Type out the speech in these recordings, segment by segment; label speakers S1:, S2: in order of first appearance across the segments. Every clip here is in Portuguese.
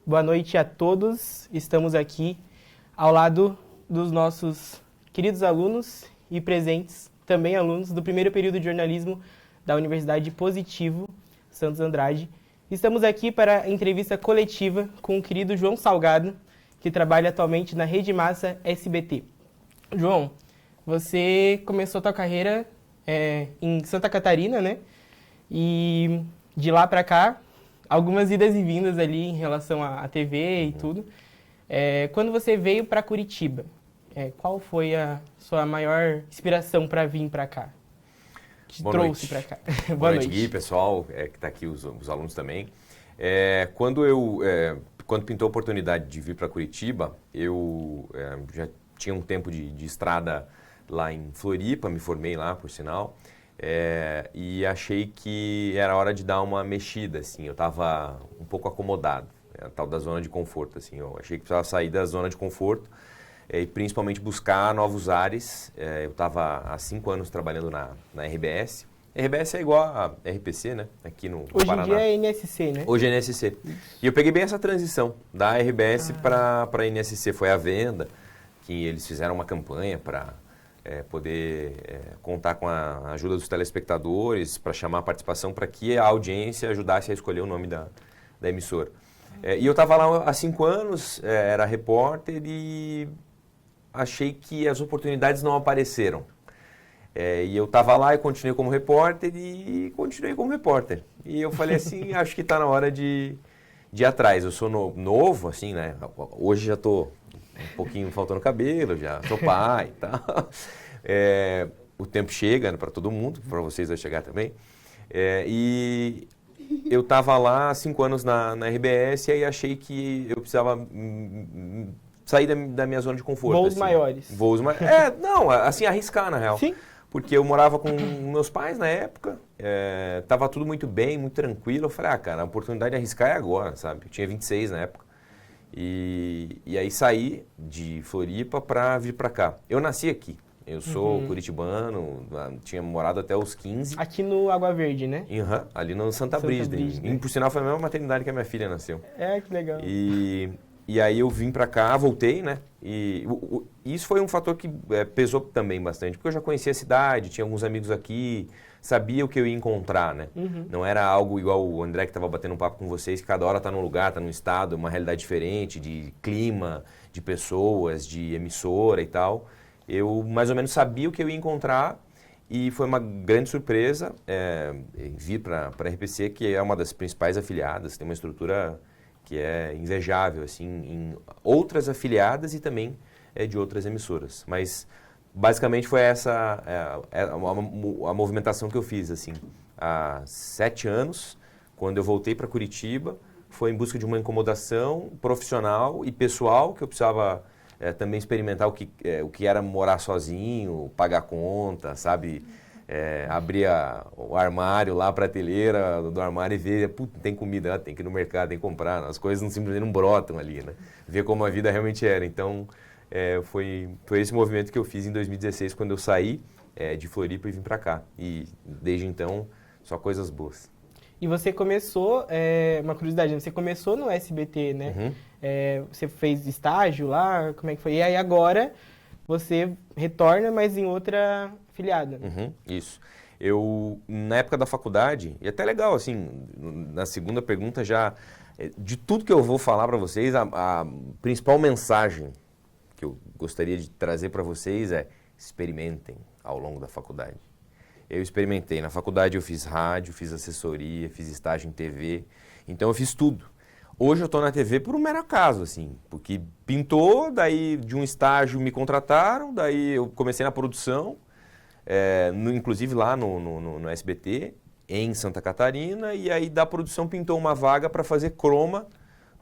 S1: Boa noite a todos. Estamos aqui ao lado dos nossos queridos alunos e presentes, também alunos do primeiro período de jornalismo da Universidade Positivo Santos Andrade. Estamos aqui para a entrevista coletiva com o querido João Salgado, que trabalha atualmente na Rede Massa SBT. João, você começou a sua carreira em Santa Catarina, né? E de lá para cá, algumas idas e vindas ali em relação à TV e tudo. Quando você veio para Curitiba, qual foi a sua maior inspiração para vir para cá? Te
S2: Boa
S1: trouxe
S2: noite.
S1: para cá.
S2: Boa noite, Gui, pessoal, que está aqui, os alunos também. Quando pintou a oportunidade de vir para Curitiba, eu já tinha um tempo de estrada lá em Floripa, me formei lá, por sinal, e achei que era hora de dar uma mexida, assim, eu estava um pouco acomodado, a tal da zona de conforto, assim, eu achei que precisava sair da zona de conforto e principalmente buscar novos ares. Eu estava há 5 anos trabalhando na RBS. RBS é igual a RPC, né? Aqui no Paraná.
S1: Hoje em dia é NSC, né?
S2: Hoje é NSC. E eu peguei bem essa transição da RBS para a NSC. Foi a venda, que eles fizeram uma campanha para poder contar com a ajuda dos telespectadores, para chamar a participação, para que a audiência ajudasse a escolher o nome da emissora. E eu estava lá há 5 anos, era repórter e achei que as oportunidades não apareceram. E eu estava lá e continuei como repórter E eu falei assim, acho que está na hora de ir atrás. Eu sou novo, assim, né? Hoje já estou um pouquinho faltando cabelo, já sou pai e tal. O tempo chega, né, para todo mundo, para vocês vai chegar também. E eu estava lá há 5 anos na RBS e aí achei que eu precisava sair da minha zona de conforto.
S1: Voos
S2: assim.
S1: maiores.
S2: Voos maiores. Não, assim, arriscar, na real.
S1: Sim.
S2: Porque eu morava com meus pais na época, tava tudo muito bem, muito tranquilo. Eu falei, cara, a oportunidade de arriscar é agora, sabe? Eu tinha 26 na época. E aí saí de Floripa para vir para cá. Eu nasci aqui. Eu sou curitibano, tinha morado até os 15.
S1: Aqui no Água Verde, né?
S2: Ali no Santa Brígida.
S1: Né?
S2: Por sinal, foi a mesma maternidade que a minha filha nasceu.
S1: Que legal.
S2: E aí eu vim para cá, voltei, né? E isso foi um fator que pesou também bastante, porque eu já conhecia a cidade, tinha alguns amigos aqui, sabia o que eu ia encontrar, né? Não era algo igual o André que estava batendo um papo com vocês, que cada hora está num lugar, está num estado, uma realidade diferente, de clima, de pessoas, de emissora e tal. Eu mais ou menos sabia o que eu ia encontrar e foi uma grande surpresa vir para a RPC, que é uma das principais afiliadas, tem uma estrutura que é invejável, assim, em outras afiliadas e também de outras emissoras. Mas, basicamente, foi essa a movimentação que eu fiz, assim. Há 7 anos, quando eu voltei para Curitiba, foi em busca de uma incomodação profissional e pessoal, que eu precisava também experimentar o que era morar sozinho, pagar conta, sabe? Abrir o armário lá, a prateleira do armário e ver, tem comida, tem que ir no mercado, tem que comprar, as coisas simplesmente não brotam ali, né? Ver como a vida realmente era. Então, foi esse movimento que eu fiz em 2016, quando eu saí de Floripa e vim para cá. E desde então, só coisas boas.
S1: E você começou, uma curiosidade, você começou no SBT, né? Você fez estágio lá, como é que foi? E aí agora você retorna, mas em outra afiliada.
S2: Isso. Eu, na época da faculdade, e até legal, assim, na segunda pergunta já, de tudo que eu vou falar para vocês, a principal mensagem que eu gostaria de trazer para vocês é: experimentem ao longo da faculdade. Eu experimentei. Na faculdade eu fiz rádio, fiz assessoria, fiz estágio em TV, então eu fiz tudo. Hoje eu estou na TV por um mero acaso, assim, porque pintou, daí de um estágio me contrataram, daí eu comecei na produção, inclusive lá no SBT, em Santa Catarina, e aí da produção pintou uma vaga para fazer croma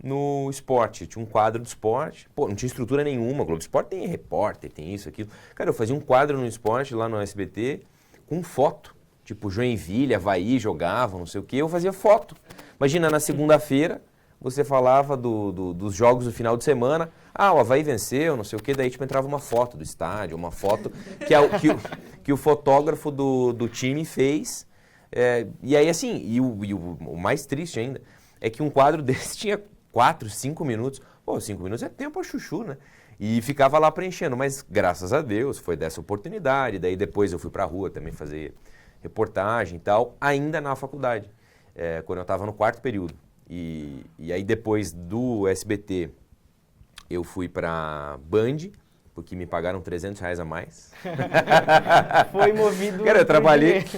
S2: no esporte. Tinha um quadro de esporte, não tinha estrutura nenhuma, Globo Esporte tem repórter, tem isso, aquilo. Cara, eu fazia um quadro no esporte lá no SBT com foto, tipo Joinville, Avaí jogavam, não sei o quê, eu fazia foto. Imagina, na segunda-feira, você falava dos jogos do final de semana, o Avaí venceu, não sei o quê, daí tipo, entrava uma foto do estádio, uma foto que o fotógrafo do time fez. E aí assim, o mais triste ainda, é que um quadro desse tinha 4, 5 minutos. Pô, 5 minutos é tempo a chuchu, né? E ficava lá preenchendo, mas graças a Deus foi dessa oportunidade. Daí depois eu fui pra rua também fazer reportagem e tal, ainda na faculdade, quando eu estava no 4º período. E aí depois do SBT eu fui pra Band, porque me pagaram R$300 a mais.
S1: Foi movido...
S2: Cara,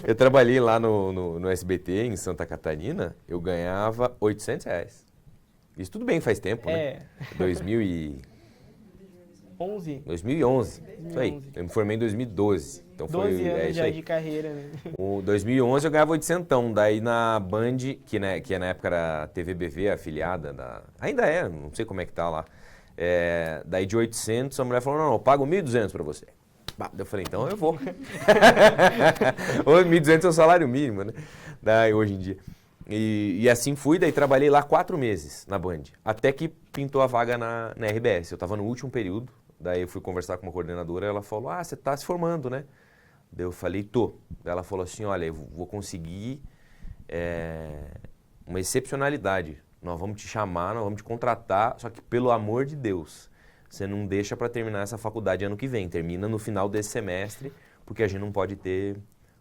S2: eu trabalhei lá no SBT, em Santa Catarina, eu ganhava R$800. Isso tudo bem, faz tempo, né? 2011. Isso aí. Eu me formei em 2012. Então
S1: 12
S2: foi,
S1: anos
S2: isso
S1: já
S2: aí.
S1: de carreira, né?
S2: O 2011 eu ganhava 800, daí na Band, que na época era TVBV, afiliada da... Ainda é, não sei como é que tá lá. Daí de 800 a mulher falou, não, eu pago 1.200 pra você. Eu falei, então eu vou. 1.200 é o salário mínimo, né? Daí hoje em dia. E assim fui, daí trabalhei lá 4 meses na Band, até que pintou a vaga na RBS. Eu estava no último período, daí eu fui conversar com uma coordenadora, ela falou, você está se formando, né? Daí eu falei, tô. Daí ela falou assim, olha, eu vou conseguir uma excepcionalidade. Nós vamos te chamar, nós vamos te contratar, só que pelo amor de Deus, você não deixa para terminar essa faculdade ano que vem. Termina no final desse semestre, porque a gente não pode ter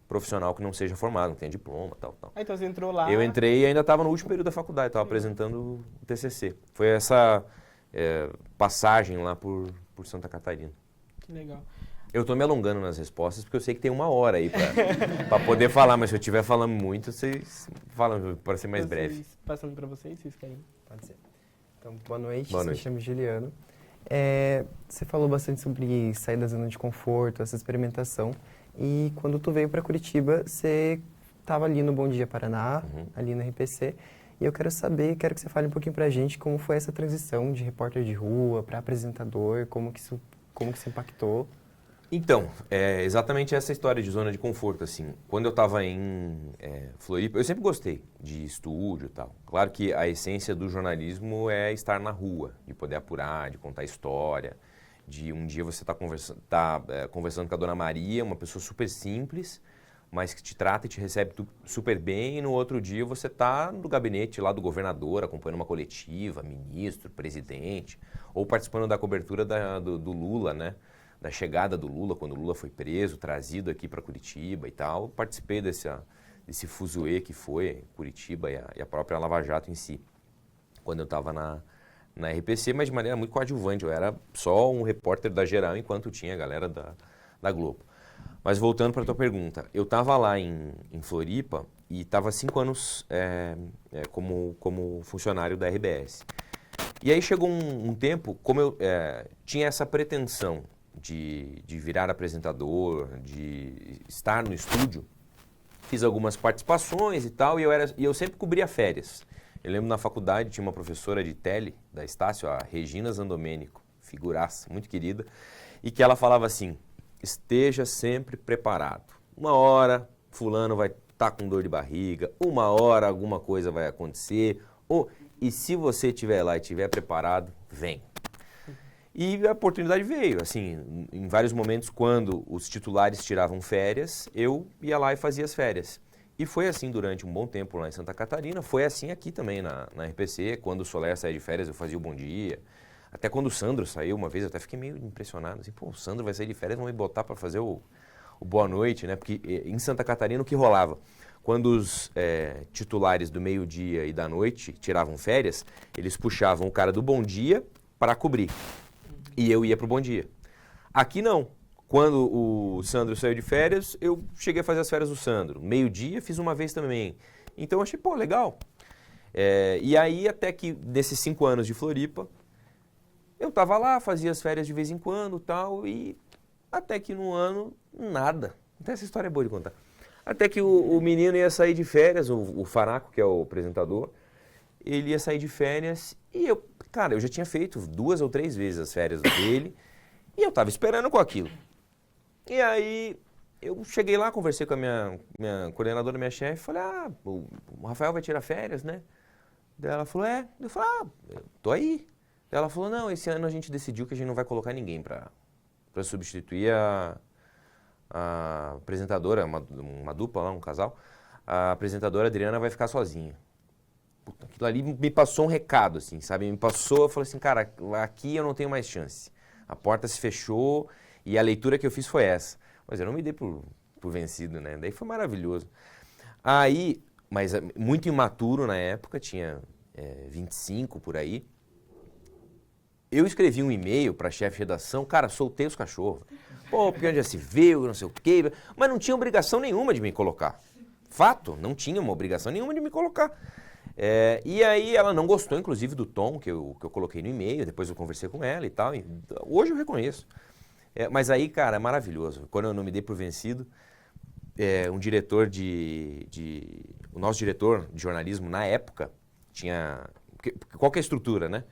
S2: profissional que não seja formado, não tenha diploma, tal.
S1: Então você entrou lá...
S2: Eu entrei e ainda estava no último período da faculdade, estava apresentando o TCC. Foi essa passagem lá por Santa Catarina.
S1: Que legal.
S2: Eu estou me alongando nas respostas, porque eu sei que tem 1 hora aí para poder falar, mas se eu estiver falando muito, vocês falam para ser mais breve.
S1: Passando para vocês querem?
S3: Pode ser. Então, boa noite,
S2: Boa noite.
S3: Me chamo Juliano. Você falou bastante sobre sair da zona de conforto, essa experimentação. E quando tu veio para Curitiba, você estava ali no Bom Dia Paraná, ali na RPC. E eu quero que você fale um pouquinho para a gente como foi essa transição de repórter de rua para apresentador, como que isso impactou.
S2: Então, exatamente essa história de zona de conforto, assim. Quando eu estava em Floripa, eu sempre gostei de estúdio e tal. Claro que a essência do jornalismo é estar na rua, de poder apurar, de contar história, de um dia você conversando com a Dona Maria, uma pessoa super simples, mas que te trata e te recebe super bem, e no outro dia você está no gabinete lá do governador, acompanhando uma coletiva, ministro, presidente, ou participando da cobertura do Lula, né? Da chegada do Lula, quando o Lula foi preso, trazido aqui para Curitiba e tal. Participei desse fuzuê que foi Curitiba e a própria Lava Jato em si, quando eu estava na RPC, mas de maneira muito coadjuvante. Eu era só um repórter da geral, enquanto tinha a galera da Globo. Mas voltando para a tua pergunta, eu estava lá em Floripa e estava 5 anos como funcionário da RBS. E aí chegou um tempo, como eu tinha essa pretensão de virar apresentador, de estar no estúdio, fiz algumas participações e tal, e eu sempre cobria férias. Eu lembro na faculdade tinha uma professora de tele da Estácio, a Regina Zandomênico, figuraça, muito querida, e que ela falava assim, esteja sempre preparado. 1 hora fulano vai estar com dor de barriga, 1 hora alguma coisa vai acontecer, e se você estiver lá e estiver preparado, vem. E a oportunidade veio, assim, em vários momentos, quando os titulares tiravam férias, eu ia lá e fazia as férias. E foi assim durante um bom tempo lá em Santa Catarina, foi assim aqui também na RPC, quando o Soler saía de férias eu fazia o Bom Dia. Até quando o Sandro saiu uma vez, eu até fiquei meio impressionado, assim, o Sandro vai sair de férias, vão me botar para fazer o Boa Noite, né? Porque em Santa Catarina o que rolava? Quando os titulares do meio-dia e da noite tiravam férias, eles puxavam o cara do Bom Dia para cobrir. E eu ia pro Bom Dia. Aqui não. Quando o Sandro saiu de férias, eu cheguei a fazer as férias do Sandro. Meio-dia, fiz uma vez também. Então eu achei, legal. E aí, até que nesses 5 anos de Floripa, eu tava lá, fazia as férias de vez em quando tal, e até que no ano, nada. Até essa história é boa de contar. Até que o menino ia sair de férias, o Faraco, que é o apresentador, ele ia sair de férias e eu já tinha feito 2 ou 3 vezes as férias dele e eu tava esperando com aquilo. E aí eu cheguei lá, conversei com a minha coordenadora, minha chefe, falei, o Rafael vai tirar férias, né? Daí ela falou, Eu falei, eu tô aí. Daí ela falou, não, esse ano a gente decidiu que a gente não vai colocar ninguém para substituir a apresentadora, uma dupla lá, um casal. A apresentadora Adriana vai ficar sozinha. Puta, Aquilo ali me passou um recado, assim, sabe? Me passou, eu falei assim, cara, aqui eu não tenho mais chance. A porta se fechou e a leitura que eu fiz foi essa. Mas eu não me dei por vencido, né? Daí foi maravilhoso. Aí, mas muito imaturo na época, tinha 25 por aí. Eu escrevi um e-mail para chefe de redação, cara, soltei os cachorros. Pô, porque onde já se viu, não sei o quê. Mas não tinha obrigação nenhuma de me colocar. Fato, não tinha uma obrigação nenhuma de me colocar. E aí ela não gostou, inclusive, do tom que eu coloquei no e-mail, depois eu conversei com ela e tal. E hoje eu reconheço. Mas aí, cara, é maravilhoso. Quando eu não me dei por vencido, um diretor o nosso diretor de jornalismo, na época, tinha... Qual que é a estrutura, né?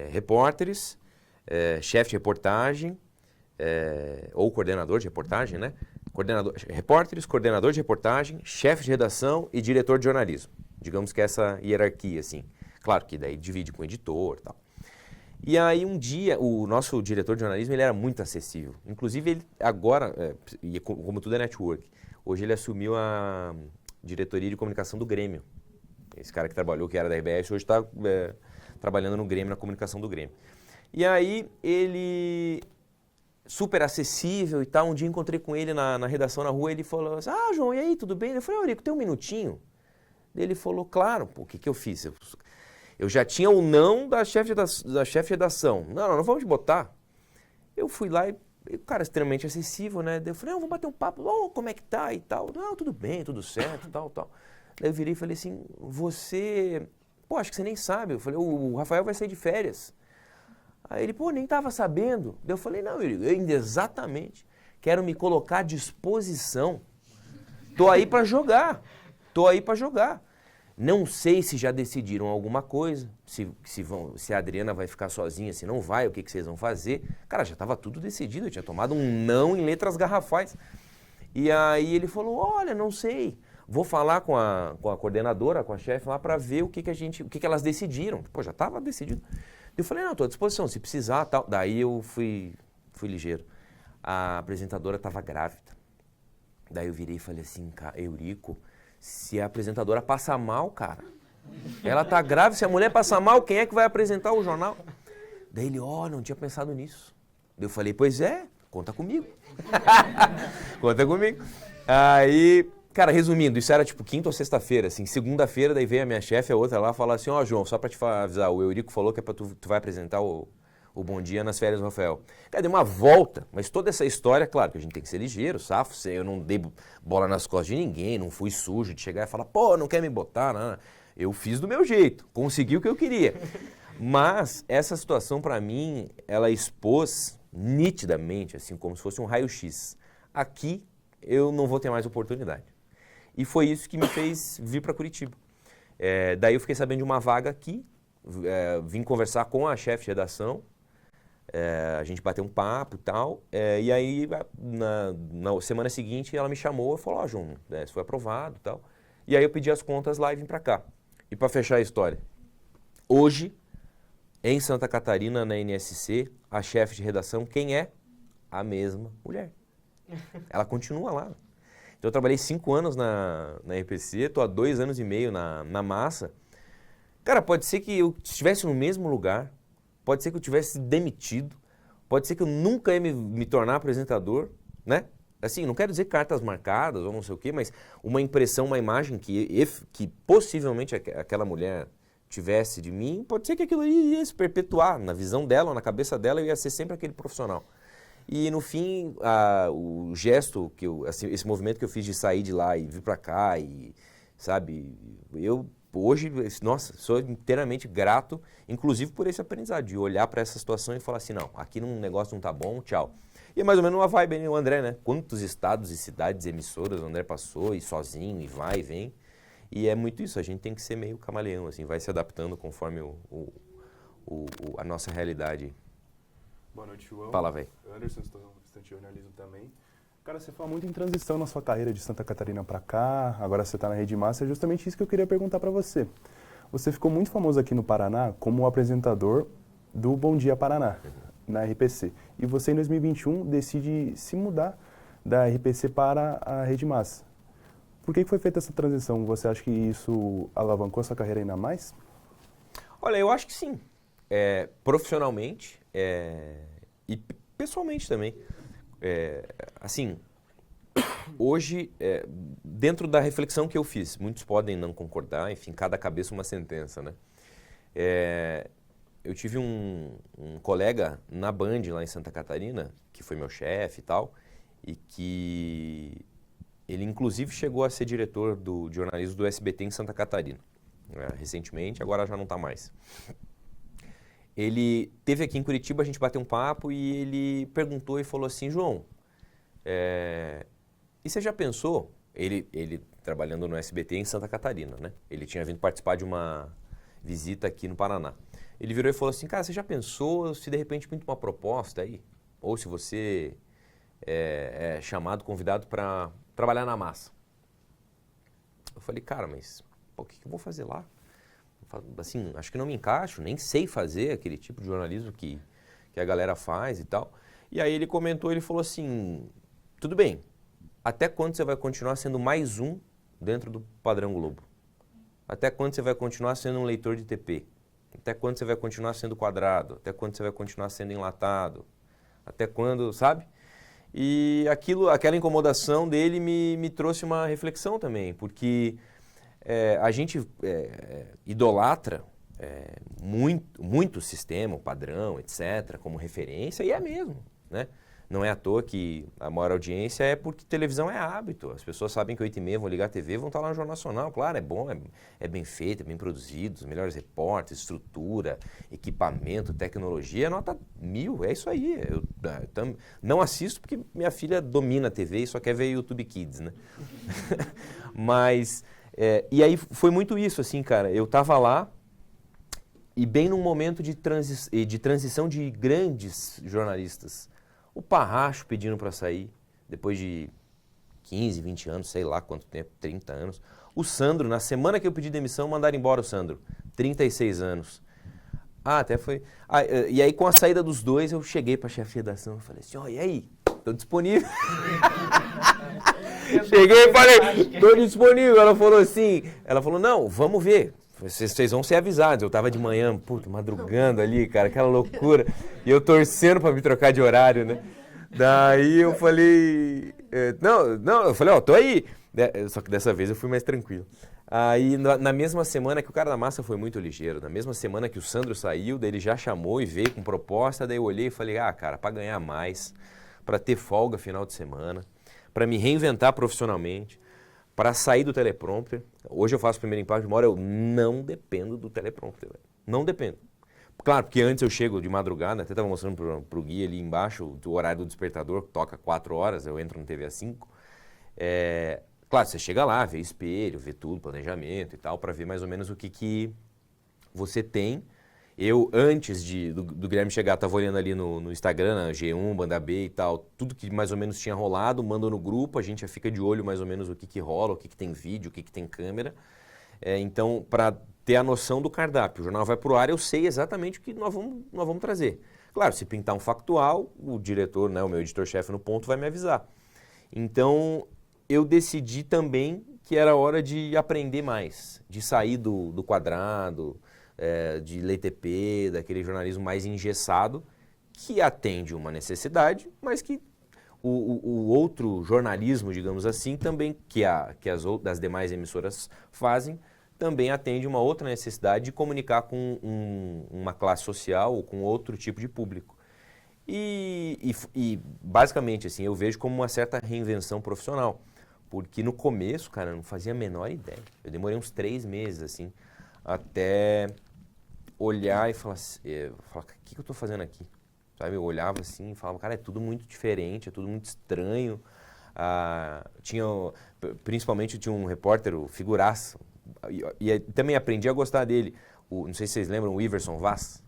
S2: Repórteres, chefe de reportagem, ou coordenador de reportagem, né? Repórteres, coordenador de reportagem, chefe de redação e diretor de jornalismo. Digamos que essa hierarquia, assim. Claro que daí divide com o editor e tal. E aí um dia, o nosso diretor de jornalismo, ele era muito acessível. Inclusive, ele agora, como tudo é network, hoje ele assumiu a diretoria de comunicação do Grêmio. Esse cara que trabalhou, que era da RBS, hoje está trabalhando no Grêmio, na comunicação do Grêmio. E aí ele, super acessível e tal, um dia encontrei com ele na redação na rua, ele falou assim, João, e aí, tudo bem? Eu falei, Eurico, tem um minutinho? Ele falou, claro, pô, o que eu fiz? Eu já tinha o não da chefe de redação. Não vamos te botar. Eu fui lá e o cara extremamente acessível, né? Eu falei, vamos bater um papo, como é que tá e tal. Não, tudo bem, tudo certo, tal. Daí eu virei e falei assim, acho que você nem sabe. Eu falei, o Rafael vai sair de férias. Aí ele, nem tava sabendo. Daí eu falei, não, eu ainda exatamente quero me colocar à disposição. Tô aí para jogar. Não sei se já decidiram alguma coisa, se a Adriana vai ficar sozinha, se não vai, o que vocês vão fazer. Cara, já estava tudo decidido, eu tinha tomado um não em letras garrafais. E aí ele falou, olha, não sei, vou falar com a coordenadora, com a chefe lá, para ver o que elas decidiram. Pô, já estava decidido. Eu falei, não, estou à disposição, se precisar, tal. Daí eu fui ligeiro. A apresentadora estava grávida. Daí eu virei e falei assim, Eurico, se a apresentadora passa mal, cara, ela tá grávida, se a mulher passa mal, quem é que vai apresentar o jornal? Daí ele, não tinha pensado nisso. Daí eu falei, pois conta comigo. Conta comigo. Aí, cara, resumindo, isso era tipo quinta ou sexta-feira, assim, segunda-feira, daí veio a minha chefe, a outra lá, falar assim, João, só pra te avisar, o Eurico falou que é pra tu vai apresentar o Bom Dia nas férias do Rafael. Cara, deu uma volta, mas toda essa história, claro que a gente tem que ser ligeiro, safo, eu não dei bola nas costas de ninguém, não fui sujo de chegar e falar, não quer me botar, não. Eu fiz do meu jeito, consegui o que eu queria. Mas essa situação, pra mim, ela expôs nitidamente, assim, como se fosse um raio-x. Aqui, eu não vou ter mais oportunidade. E foi isso que me fez vir para Curitiba. Daí eu fiquei sabendo de uma vaga aqui, vim conversar com a chefe de redação, a gente bateu um papo e tal, e aí na semana seguinte ela me chamou e falou, João, isso foi aprovado e tal. E aí eu pedi as contas lá e vim para cá. E para fechar a história, hoje, em Santa Catarina, na NSC, a chefe de redação, quem é? A mesma mulher. Ela continua lá. Então eu trabalhei 5 anos na RPC, estou há 2 anos e meio na Massa. Cara, pode ser que eu estivesse no mesmo lugar, pode ser que eu tivesse demitido, pode ser que eu nunca ia me tornar apresentador, né? Assim, não quero dizer cartas marcadas ou não sei o quê, mas uma impressão, uma imagem que possivelmente aquela mulher tivesse de mim, pode ser que aquilo ia se perpetuar na visão dela ou na cabeça dela, eu ia ser sempre aquele profissional. E no fim, o gesto, esse movimento que eu fiz de sair de lá e vir para cá, e sabe, eu hoje, nossa, sou inteiramente grato, inclusive por esse aprendizado, de olhar para essa situação e falar assim, não, aqui um negócio não tá bom, tchau. E é mais ou menos uma vibe, né, o André, né? Quantos estados e cidades emissoras o André passou, e sozinho, e vai e vem. E é muito isso, a gente tem que ser meio camaleão, assim, vai se adaptando conforme a nossa realidade.
S4: Boa noite, João.
S2: Fala, velho.
S4: Anderson, estudante de jornalismo também. Cara, você fala muito em transição na sua carreira de Santa Catarina para cá, agora você está na Rede Massa, é justamente isso que eu queria perguntar para você. Você ficou muito famoso aqui no Paraná como apresentador do Bom Dia Paraná, na RPC. E você, em 2021, decide se mudar da RPC para a Rede Massa. Por que foi feita essa transição? Você acha que isso alavancou a sua carreira ainda mais?
S2: Olha, eu acho que sim. Profissionalmente e pessoalmente também. Assim, hoje, dentro da reflexão que eu fiz, muitos podem não concordar, enfim, cada cabeça uma sentença, né? Eu tive um colega na Band, lá em Santa Catarina, que foi meu chefe e tal, e que ele, inclusive, chegou a ser diretor de jornalismo do SBT em Santa Catarina, recentemente, agora já não está mais. Ele esteve aqui em Curitiba, a gente bateu um papo e ele perguntou e falou assim, João, e você já pensou, ele trabalhando no SBT em Santa Catarina, né? Ele tinha vindo participar de uma visita aqui no Paraná. Ele virou e falou assim, cara, você já pensou se de repente pinta uma proposta aí? Ou se você é chamado, convidado para trabalhar na massa? Eu falei, cara, mas o que eu vou fazer lá? Assim, acho que não me encaixo, nem sei fazer aquele tipo de jornalismo que a galera faz e tal. E aí ele comentou, ele falou assim, tudo bem, até quando você vai continuar sendo mais um dentro do padrão Globo? Até quando você vai continuar sendo um leitor de TP? Até quando você vai continuar sendo quadrado? Até quando você vai continuar sendo enlatado? Até quando, sabe? E aquela incomodação dele me trouxe uma reflexão também, porque a gente idolatra muito o sistema, o padrão, etc., como referência, e é mesmo, né? Não é à toa que a maior audiência é porque televisão é hábito. As pessoas sabem que 8h30 vão ligar a TV, vão estar lá no Jornal Nacional. Claro, é bom, é bem feito, é bem produzido, os melhores repórteres, estrutura, equipamento, tecnologia, nota 1000, é isso aí. Eu não assisto porque minha filha domina a TV e só quer ver YouTube Kids, né? Mas, e aí foi muito isso, assim, cara. Eu tava lá e bem num momento de transição de grandes jornalistas. O Parracho pedindo para sair, depois de 15, 20 anos, sei lá quanto tempo, 30 anos. O Sandro, na semana que eu pedi demissão, mandaram embora o Sandro, 36 anos. Até foi... e aí, com a saída dos dois, eu cheguei para a chefe de redação e falei assim, e aí, tô disponível. Cheguei e falei, tô disponível. Ela falou, não, vamos ver. Vocês vão ser avisados. Eu tava de manhã, madrugando ali, cara, aquela loucura. E eu torcendo para me trocar de horário, né? Daí eu falei, eu falei, tô aí. Só que dessa vez eu fui mais tranquilo. Aí na mesma semana que o cara da massa foi muito ligeiro, na mesma semana que o Sandro saiu, daí ele já chamou e veio com proposta, daí eu olhei e falei, cara, para ganhar mais, para ter folga final de semana, para me reinventar profissionalmente, para sair do teleprompter. Hoje eu faço o primeiro impacto de uma hora, eu não dependo do teleprompter, velho. Não dependo. Claro, porque antes eu chego de madrugada, até estava mostrando pro Gui ali embaixo, o horário do despertador, que toca 4 horas, eu entro no TV às 5. Claro, você chega lá, vê espelho, vê tudo, planejamento e tal, para ver mais ou menos o que você tem. Eu, antes do Guilherme chegar, estava olhando ali no Instagram, na G1, Banda B e tal, tudo que mais ou menos tinha rolado, manda no grupo, a gente já fica de olho mais ou menos o que rola, o que tem vídeo, o que tem câmera. Então, para ter a noção do cardápio, o jornal vai pro ar, eu sei exatamente o que nós vamos trazer. Claro, se pintar um factual, o diretor, né, o meu editor-chefe no ponto vai me avisar. Então, eu decidi também que era hora de aprender mais, de sair do quadrado, de ler TP, daquele jornalismo mais engessado, que atende uma necessidade, mas que o outro jornalismo, digamos assim, também, que as demais emissoras fazem, também atende uma outra necessidade de comunicar com uma classe social ou com outro tipo de público. E basicamente, assim, eu vejo como uma certa reinvenção profissional, porque no começo, cara, eu não fazia a menor ideia. Eu demorei uns 3 meses, assim, até olhar e falar, o que eu estou fazendo aqui? Sabe? Eu olhava assim e falava, cara, é tudo muito diferente, é tudo muito estranho. Principalmente tinha um repórter, o figuraça, e também aprendi a gostar dele. Não sei se vocês lembram, o Iverson Vaz.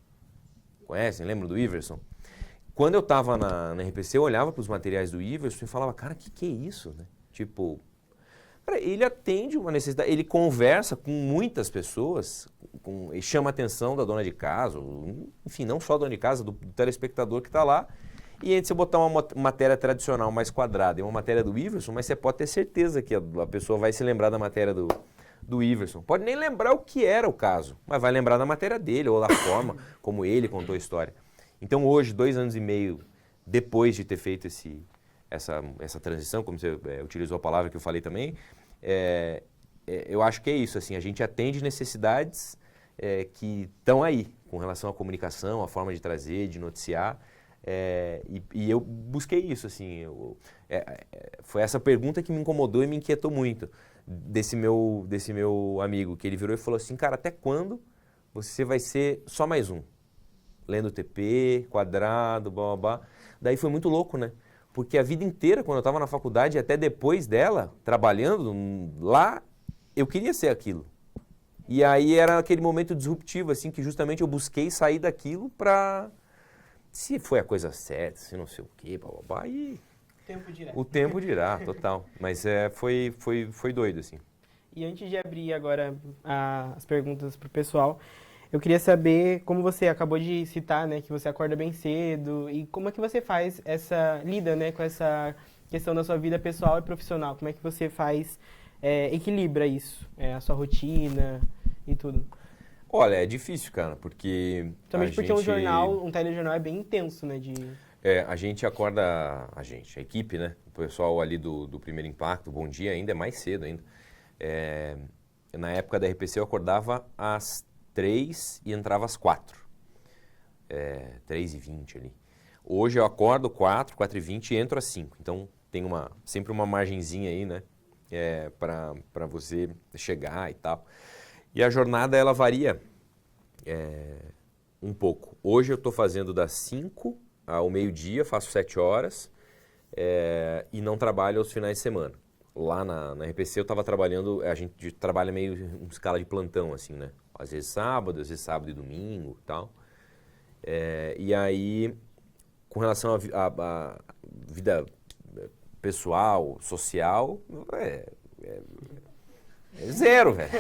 S2: Conhecem? Lembram do Iverson? Quando eu estava na RPC, eu olhava para os materiais do Iverson e falava, cara, que é isso? Né? Tipo, cara, ele atende uma necessidade, ele conversa com muitas pessoas, e chama a atenção da dona de casa, enfim, não só a dona de casa, do telespectador que está lá. E aí você botar uma matéria tradicional mais quadrada e uma matéria do Iverson, mas você pode ter certeza que a pessoa vai se lembrar da matéria do Iverson. Pode nem lembrar o que era o caso, mas vai lembrar da matéria dele ou da forma como ele contou a história. Então hoje, 2 anos e meio depois de ter feito essa transição, como você utilizou a palavra que eu falei também, eu acho que é isso, assim, a gente atende necessidades que estão aí, com relação à comunicação, à forma de trazer, de noticiar, e eu busquei isso, assim, foi essa pergunta que me incomodou e me inquietou muito, desse meu amigo, que ele virou e falou assim, cara, até quando você vai ser só mais um? Lendo TP, quadrado, blá, blá, blá. Daí foi muito louco, né? Porque a vida inteira, quando eu estava na faculdade, até depois dela, trabalhando lá, eu queria ser aquilo. E aí era aquele momento disruptivo, assim, que justamente eu busquei sair daquilo pra... Se foi a coisa certa, se não sei o quê, blá, blá, blá, e... O tempo dirá, total. Mas foi doido, assim.
S1: E antes de abrir agora as perguntas pro pessoal, eu queria saber como você acabou de citar, né, que você acorda bem cedo e como é que você faz lida, né, com essa questão da sua vida pessoal e profissional. Como é que você equilibra isso, a sua rotina e tudo?
S2: Olha, é difícil, cara, porque
S1: Também porque um telejornal é bem intenso, né,
S2: a gente acorda, a equipe, né, o pessoal ali do Primeiro Impacto, Bom Dia ainda é mais cedo ainda. Na época da RPC eu acordava às 3 e entrava às 4. 3h20 ali. Hoje eu acordo 4h20 e entro às 5. Então tem sempre uma margenzinha aí, né? Para você chegar e tal. E a jornada ela varia um pouco. Hoje eu estou fazendo das 5 ao meio-dia, faço 7 horas e não trabalho aos finais de semana. Lá na RPC eu estava trabalhando, a gente trabalha meio em escala de plantão, assim, né? Às vezes sábado e domingo e tal. E aí, com relação à vida pessoal, social, é zero, velho.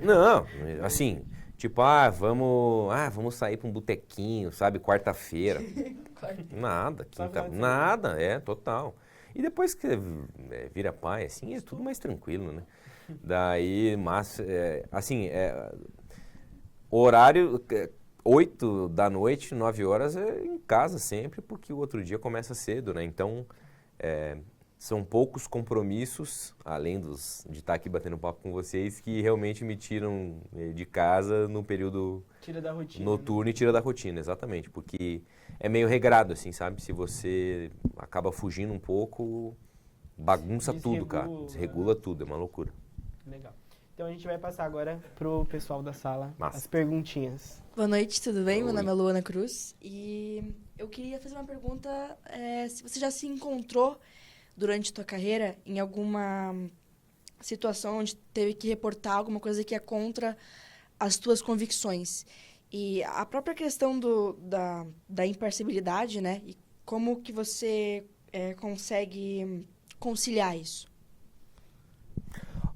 S2: Não, assim, tipo, vamos sair para um botequinho, sabe, quarta-feira. Nada, nada, total. E depois que vira pai, assim, é tudo mais tranquilo, né? Daí, mas, assim, horário, 8 da noite, 9 horas, em casa sempre, porque o outro dia começa cedo, né? Então, são poucos compromissos, além de estar aqui batendo papo com vocês, que realmente me tiram de casa no período noturno, né? E tira da rotina, exatamente, porque é meio regrado, assim, sabe? Se você acaba fugindo um pouco, bagunça tudo, cara. Desregula tudo, é uma loucura.
S1: Legal. Então a gente vai passar agora pro pessoal da sala as perguntinhas.
S5: Boa noite, tudo bem? Meu nome é Luana Cruz e eu queria fazer uma pergunta, se você já se encontrou durante a tua carreira em alguma situação onde teve que reportar alguma coisa que é contra as tuas convicções. E a própria questão da imparcialidade, né? E como que você consegue conciliar isso?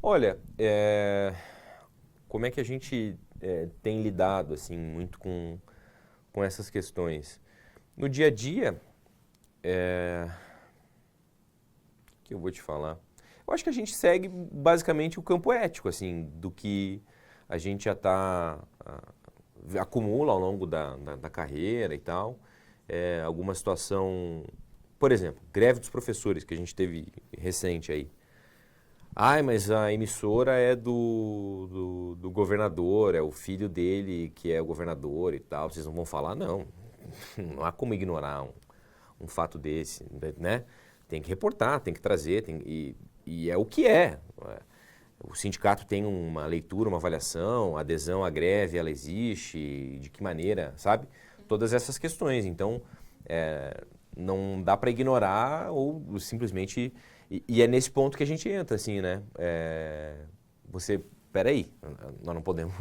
S2: Olha, como é que a gente tem lidado assim muito com essas questões? No dia a dia, o que eu vou te falar? Eu acho que a gente segue basicamente o campo ético, assim, do que a gente já acumula ao longo da carreira e tal. Alguma situação, por exemplo, greve dos professores que a gente teve recente aí. Mas a emissora é do governador, é o filho dele que é o governador e tal. Vocês não vão falar? Não. Não há como ignorar um fato desse, né? Tem que reportar, tem que trazer, e é o que é. O sindicato tem uma leitura, uma avaliação, a adesão à greve, ela existe, de que maneira, sabe? Todas essas questões. Então, não dá para ignorar ou simplesmente... E é nesse ponto que a gente entra, assim, né? Peraí, nós não podemos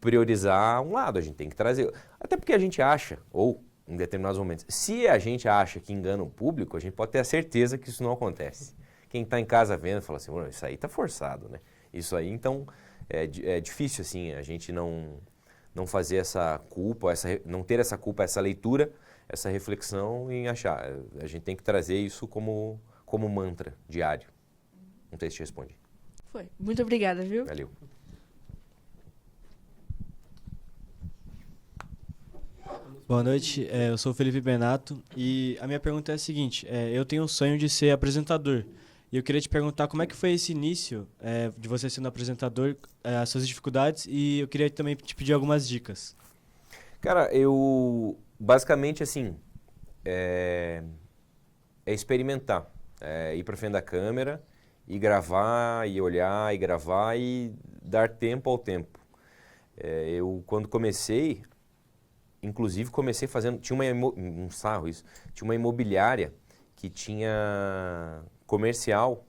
S2: priorizar um lado, a gente tem que trazer... Até porque a gente acha, ou em determinados momentos, se a gente acha que engana o público, a gente pode ter a certeza que isso não acontece. Quem está em casa vendo fala assim, isso aí está forçado, né? Isso aí, então, é difícil, assim, a gente não fazer essa culpa, não ter essa culpa, essa leitura, essa reflexão em achar. A gente tem que trazer isso como mantra diário. Não sei se te respondi.
S5: Foi. Muito obrigada, viu?
S2: Valeu.
S6: Boa noite, eu sou o Felipe Benato e a minha pergunta é a seguinte, eu tenho o sonho de ser apresentador e eu queria te perguntar como é que foi esse início de você sendo apresentador, as suas dificuldades, e eu queria também te pedir algumas dicas.
S2: Cara, eu basicamente assim, é experimentar, ir para frente da câmera e gravar, e olhar, e gravar e dar tempo ao tempo. Eu quando comecei, inclusive comecei fazendo, tinha um sarro isso, tinha uma imobiliária que tinha comercial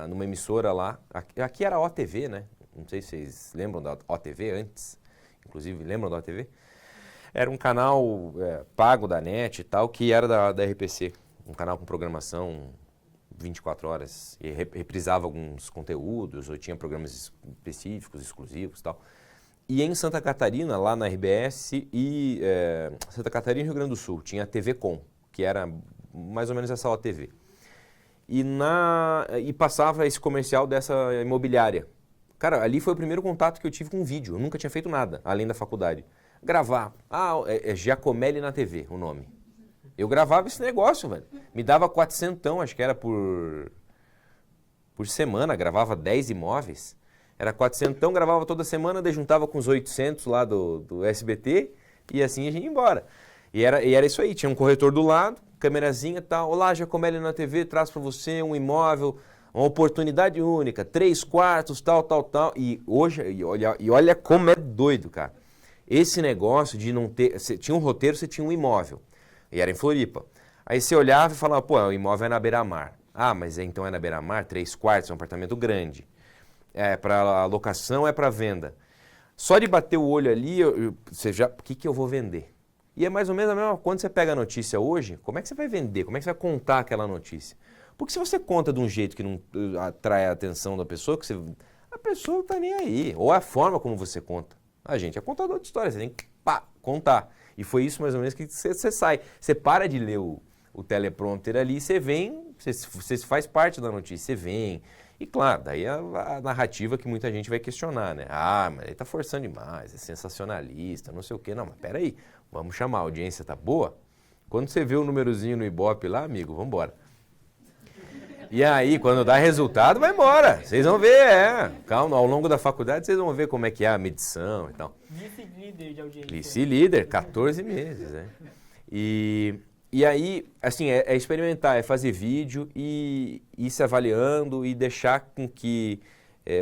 S2: numa emissora lá, aqui era a OTV, né? Não sei se vocês lembram da OTV antes, inclusive lembram da OTV? Era um canal pago da NET e tal, que era da RPC, um canal com programação 24 horas, e reprisava alguns conteúdos, ou tinha programas específicos, exclusivos e tal. E em Santa Catarina, lá na RBS, e Santa Catarina e Rio Grande do Sul, tinha a TV Com, que era mais ou menos essa OTV. E passava esse comercial dessa imobiliária. Cara, ali foi o primeiro contato que eu tive com vídeo. Eu nunca tinha feito nada, além da faculdade. Gravar. É Giacomelli na TV, o nome. Eu gravava esse negócio, velho. Me dava 400, acho que era por semana, gravava 10 imóveis. Era 400, gravava toda semana, daí juntava com os 800 lá do SBT e assim a gente ia embora. E era isso aí, tinha um corretor do lado, câmerazinha e tal. Olá, Giacomelli na TV, traz para você um imóvel, uma oportunidade única, 3 quartos, tal. E hoje, olha como é doido, cara. Esse negócio de não ter, você tinha um roteiro, você tinha um imóvel, e era em Floripa. Aí você olhava e falava, pô, o imóvel é na beira-mar. Ah, mas então é na beira-mar, 3 quartos, é um apartamento grande. É para locação, é para venda. Só de bater o olho ali, você já, o que eu vou vender? E é mais ou menos a mesma, quando você pega a notícia hoje, como é que você vai vender? Como é que você vai contar aquela notícia? Porque se você conta de um jeito que não atrai a atenção da pessoa, a pessoa não está nem aí. Ou a forma como você conta. A gente é contador de história, você tem que contar. E foi isso mais ou menos que você sai. Você para de ler o teleprompter ali, você vem, você faz parte da notícia, você vem. E claro, daí a narrativa que muita gente vai questionar, né? Ah, mas ele tá forçando demais, é sensacionalista, não sei o quê. Não, mas peraí, vamos chamar, a audiência tá boa? Quando você vê o númerozinho no Ibope lá, amigo, vamos embora. E aí, quando dá resultado, vai embora. Vocês vão ver, calma, ao longo da faculdade vocês vão ver como é que é a medição e tal.
S1: Vice-líder de audiência.
S2: Vice-líder, 14 meses, né? E aí, assim, é experimentar, é fazer vídeo e ir se avaliando e deixar com que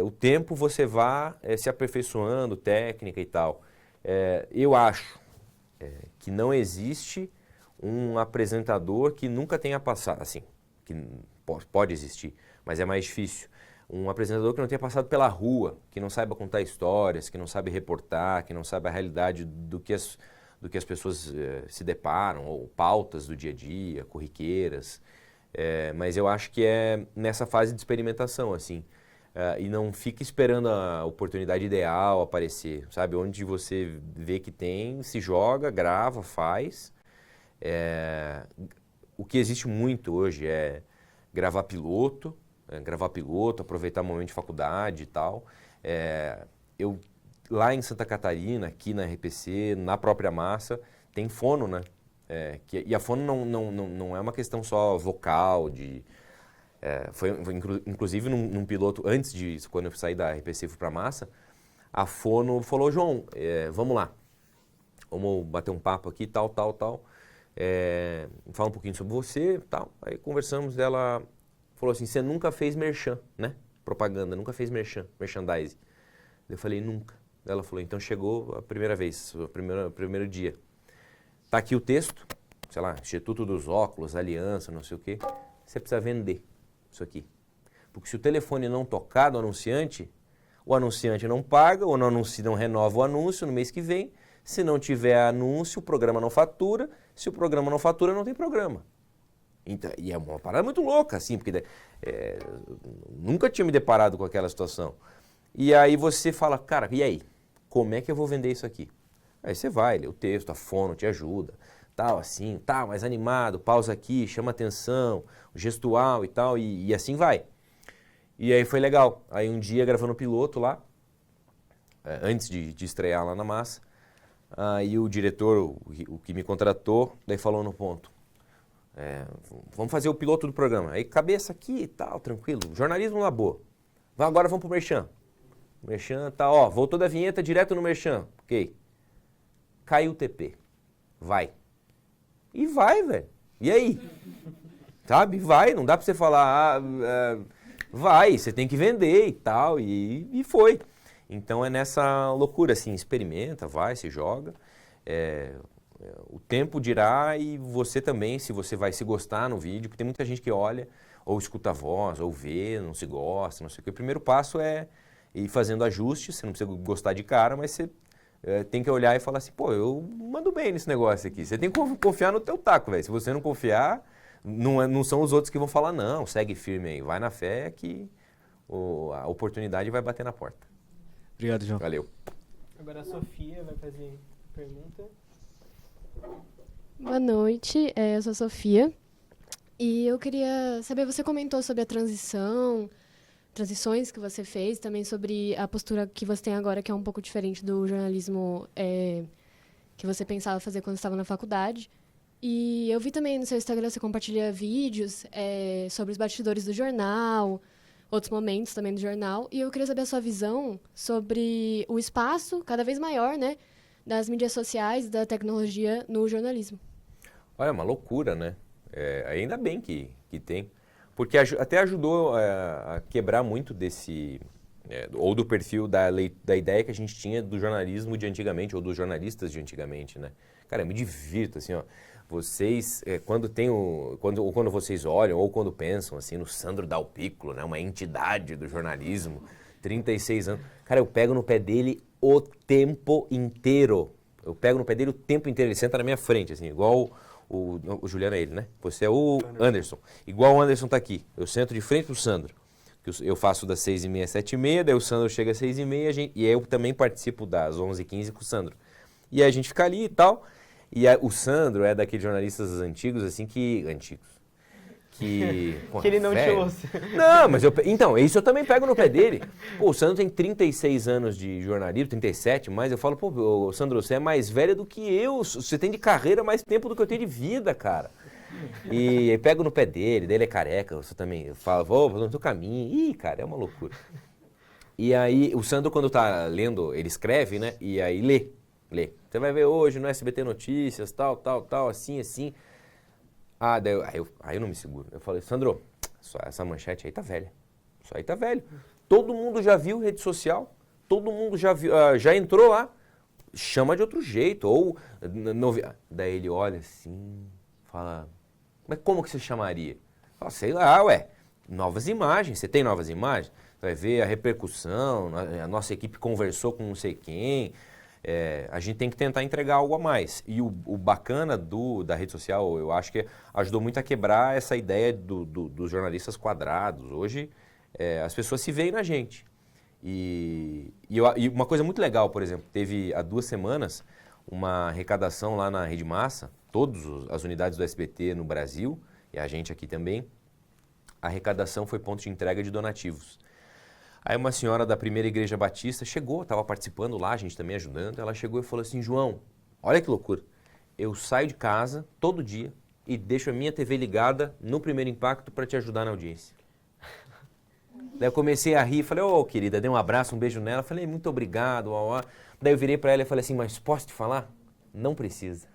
S2: o tempo você vá se aperfeiçoando, técnica e tal. Eu acho que não existe um apresentador que nunca tenha passado, assim, que pode existir, mas é mais difícil. Um apresentador que não tenha passado pela rua, que não saiba contar histórias, que não sabe reportar, que não sabe a realidade do que as pessoas se deparam, ou pautas do dia a dia, corriqueiras. Mas eu acho que é nessa fase de experimentação, assim. E não fique esperando a oportunidade ideal aparecer, sabe? Onde você vê que tem, se joga, grava, faz. O que existe muito hoje é gravar piloto, aproveitar o momento de faculdade e tal. Lá em Santa Catarina, aqui na RPC, na própria Massa, tem fono, né? E a fono não é uma questão só vocal, foi inclusive num piloto, antes disso, quando eu saí da RPC e fui para a Massa, a fono falou, João, vamos lá, vamos bater um papo aqui, tal. Fala um pouquinho sobre você, tal. Aí conversamos, ela falou assim, você nunca fez merchan, né? Propaganda, nunca fez merchandising. Eu falei, nunca. Ela falou, então chegou a primeira vez, o primeiro dia. Tá aqui o texto, sei lá, Instituto dos Óculos, Aliança, não sei o quê. Você precisa vender isso aqui. Porque se o telefone não tocar do anunciante, o anunciante não paga, ou não renova o anúncio no mês que vem. Se não tiver anúncio, o programa não fatura. Se o programa não fatura, não tem programa. Então, e é uma parada muito louca, assim, porque nunca tinha me deparado com aquela situação. E aí você fala, cara, e aí? Como é que eu vou vender isso aqui? Aí você vai, lê o texto, a fono te ajuda, tal, assim, tal, mais animado, pausa aqui, chama atenção, o gestual e tal, e assim vai. E aí foi legal. Aí um dia gravando o piloto lá, antes de estrear lá na Massa, aí o diretor, o que me contratou, daí falou no ponto, vamos fazer o piloto do programa. Aí cabeça aqui e tal, tranquilo, jornalismo na boa. Agora vamos pro Merchan. O Merchan tá, voltou da vinheta direto no Merchan. Ok. Caiu o TP. Vai. E vai, velho. E aí? Sabe? Vai, não dá pra você falar, vai, você tem que vender e tal, e foi. Então é nessa loucura, assim, experimenta, vai, se joga. O tempo dirá e você também, se você vai se gostar no vídeo, porque tem muita gente que olha, ou escuta a voz, ou vê, não se gosta, não sei o que. O primeiro passo é ir fazendo ajustes, você não precisa gostar de cara, mas você tem que olhar e falar assim, pô, eu mando bem nesse negócio aqui. Você tem que confiar no teu taco, velho. Se você não confiar, não são os outros que vão falar, não, segue firme aí, vai na fé que a oportunidade vai bater na porta.
S6: Obrigado, João.
S2: Valeu.
S1: Agora a Sofia vai fazer a pergunta.
S7: Boa noite, eu sou a Sofia. E eu queria saber, você comentou sobre a transições que você fez, também sobre a postura que você tem agora, que é um pouco diferente do jornalismo que você pensava fazer quando estava na faculdade. E eu vi também no seu Instagram, você compartilha vídeos sobre os bastidores do jornal, outros momentos também do jornal. E eu queria saber a sua visão sobre o espaço cada vez maior, né, das mídias sociais e da tecnologia no jornalismo.
S2: Olha, é uma loucura, né? Ainda bem que tem. Porque até ajudou a quebrar muito desse... ou do perfil da ideia que a gente tinha do jornalismo de antigamente, ou dos jornalistas de antigamente, né? Cara, eu me divirto, assim, ó. Vocês, quando vocês olham, ou quando pensam, assim, no Sandro Dal Piccolo, né? Uma entidade do jornalismo, 36 anos. Cara, eu pego no pé dele o tempo inteiro. Eu pego no pé dele o tempo inteiro. Ele senta na minha frente, assim, igual... O Juliano é ele, né? Você é o Anderson. Igual o Anderson tá aqui. Eu sento de frente pro Sandro. Eu faço das 6h30 às 7h30, daí o Sandro chega às 6h30 e eu também participo das 11h15 com o Sandro. E aí a gente fica ali e tal. E o Sandro é daqueles jornalistas antigos, assim, que
S1: ele não te
S2: velho.
S1: ouça.
S2: Não, mas então, isso eu também pego no pé dele. Pô, o Sandro tem 36 anos de jornalismo, 37, mas eu falo, pô, Sandro, você é mais velho do que eu, você tem de carreira mais tempo do que eu tenho de vida, cara. E aí pego no pé dele, daí ele é careca, você também, eu falo, vou no teu caminho. Ih, cara, é uma loucura. E aí, o Sandro, quando tá lendo, ele escreve, né, e aí lê. Você vai ver hoje no SBT Notícias, tal, assim. Aí eu não me seguro. Eu falei, Sandro, essa manchete aí tá velha. Isso aí tá velho. Todo mundo já viu rede social, todo mundo já viu, já entrou lá, chama de outro jeito. Ou daí ele olha assim, fala, mas como que você chamaria? Fala, sei lá, novas imagens. Você tem novas imagens? Vai ver a repercussão, a nossa equipe conversou com não sei quem. A gente tem que tentar entregar algo a mais. E o bacana da rede social, eu acho que ajudou muito a quebrar essa ideia dos jornalistas quadrados. Hoje, as pessoas se veem na gente. E uma coisa muito legal, por exemplo, teve há 2 semanas uma arrecadação lá na Rede Massa, todas as unidades do SBT no Brasil, e a gente aqui também. A arrecadação foi ponto de entrega de donativos. Aí uma senhora da Primeira Igreja Batista chegou, estava participando lá, a gente também ajudando. Ela chegou e falou assim, João, olha que loucura. Eu saio de casa todo dia e deixo a minha TV ligada no Primeiro Impacto para te ajudar na audiência. Daí eu comecei a rir, falei, querida, dei um abraço, um beijo nela. Falei, muito obrigado. Daí eu virei para ela e falei assim, mas posso te falar? Não precisa.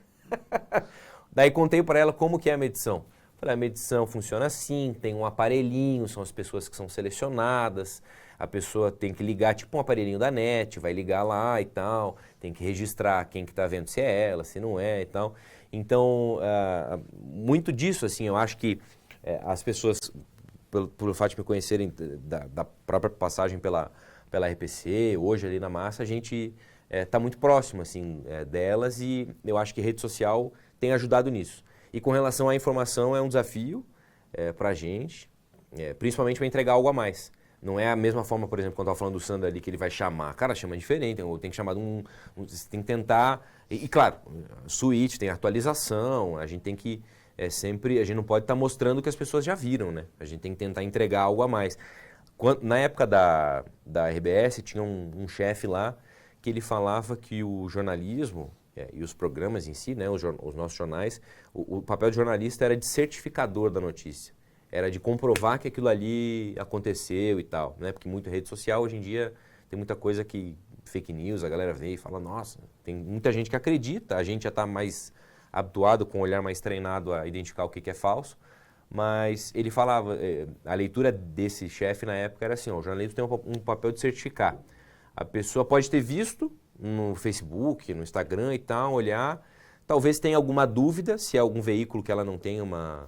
S2: Daí contei para ela como que é a medição. Falei, a medição funciona assim, tem um aparelhinho, são as pessoas que são selecionadas. A pessoa tem que ligar, tipo um aparelhinho da NET, vai ligar lá e tal, tem que registrar quem que está vendo, se é ela, se não é e tal. Então, muito disso, assim, eu acho que as pessoas, pelo fato de me conhecerem da própria passagem pela RPC, hoje ali na Massa, a gente está muito próximo, assim, delas e eu acho que rede social tem ajudado nisso. E com relação à informação, é um desafio para a gente, principalmente para entregar algo a mais. Não é a mesma forma, por exemplo, quando eu estava falando do Sandro ali, que ele vai chamar. Cara, chama diferente, ou tem que chamar você tem que tentar... E claro, suíte, tem atualização, a gente tem que sempre... A gente não pode estar mostrando o que as pessoas já viram, né? A gente tem que tentar entregar algo a mais. na época da RBS, tinha um chefe lá que ele falava que o jornalismo e os programas em si, né, os nossos jornais, o papel de jornalista era de certificador da notícia. Era de comprovar que aquilo ali aconteceu e tal, né? Porque muita rede social, hoje em dia, tem muita coisa que, fake news, a galera vê e fala, nossa, tem muita gente que acredita, a gente já está mais habituado, com um olhar mais treinado a identificar o que é falso, mas ele falava, a leitura desse chefe na época era assim, ó, o jornalismo tem um papel de certificar. A pessoa pode ter visto no Facebook, no Instagram e tal, olhar, talvez tenha alguma dúvida, se é algum veículo que ela não tenha uma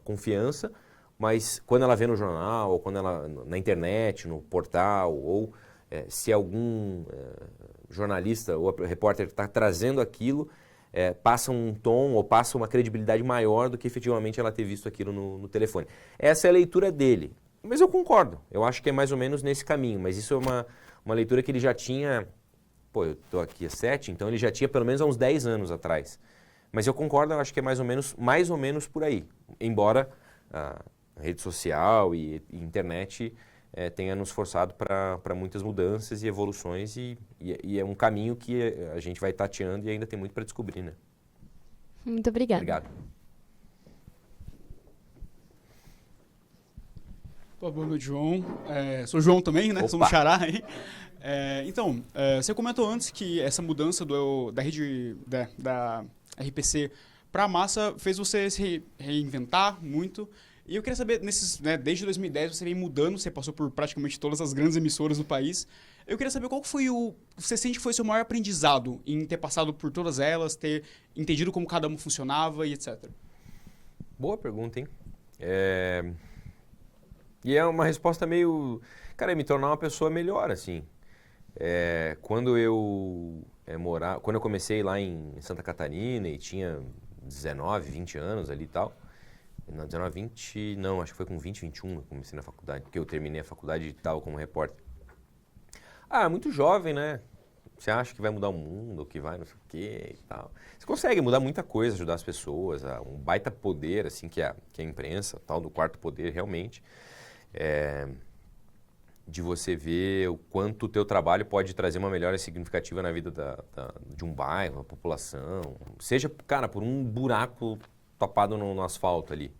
S2: confiança, mas quando ela vê no jornal, ou quando ela na internet, no portal, ou se algum jornalista ou repórter está trazendo aquilo, passa um tom ou passa uma credibilidade maior do que efetivamente ela ter visto aquilo no telefone. Essa é a leitura dele. Mas eu concordo, eu acho que é mais ou menos nesse caminho, mas isso é uma leitura que ele já tinha, pô, eu estou aqui há 7, então ele já tinha pelo menos há uns 10 anos atrás. Mas eu concordo, eu acho que é mais ou menos por aí, embora a rede social e internet tenha nos forçado para muitas mudanças e evoluções e é um caminho que a gente vai tateando e ainda tem muito para descobrir, né?
S7: Muito obrigada.
S2: Obrigado.
S8: Boa noite, João. Sou João também, né?
S2: Opa.
S8: Sou um xará aí. Então, você comentou antes que essa mudança da rede da RPC para a massa fez você se reinventar muito. E eu queria saber, desde 2010 você vem mudando, você passou por praticamente todas as grandes emissoras do país. Eu queria saber qual foi você sente que foi o seu maior aprendizado em ter passado por todas elas, ter entendido como cada uma funcionava e etc.
S2: Boa pergunta, hein? E é uma resposta meio... Cara, me tornar uma pessoa melhor, assim. Quando eu comecei lá em Santa Catarina e tinha 19, 20 anos ali e tal, não, 19, 20, não, acho que foi com 20, 21 eu comecei na faculdade, porque eu terminei a faculdade e tal como repórter. Muito jovem, né? Você acha que vai mudar o mundo, que vai não sei o quê e tal. Você consegue mudar muita coisa, ajudar as pessoas, um baita poder, assim, que a imprensa, tal, do quarto poder, realmente. De você ver o quanto o teu trabalho pode trazer uma melhora significativa na vida de um bairro, da população. Seja, cara, por um buraco topado no asfalto ali.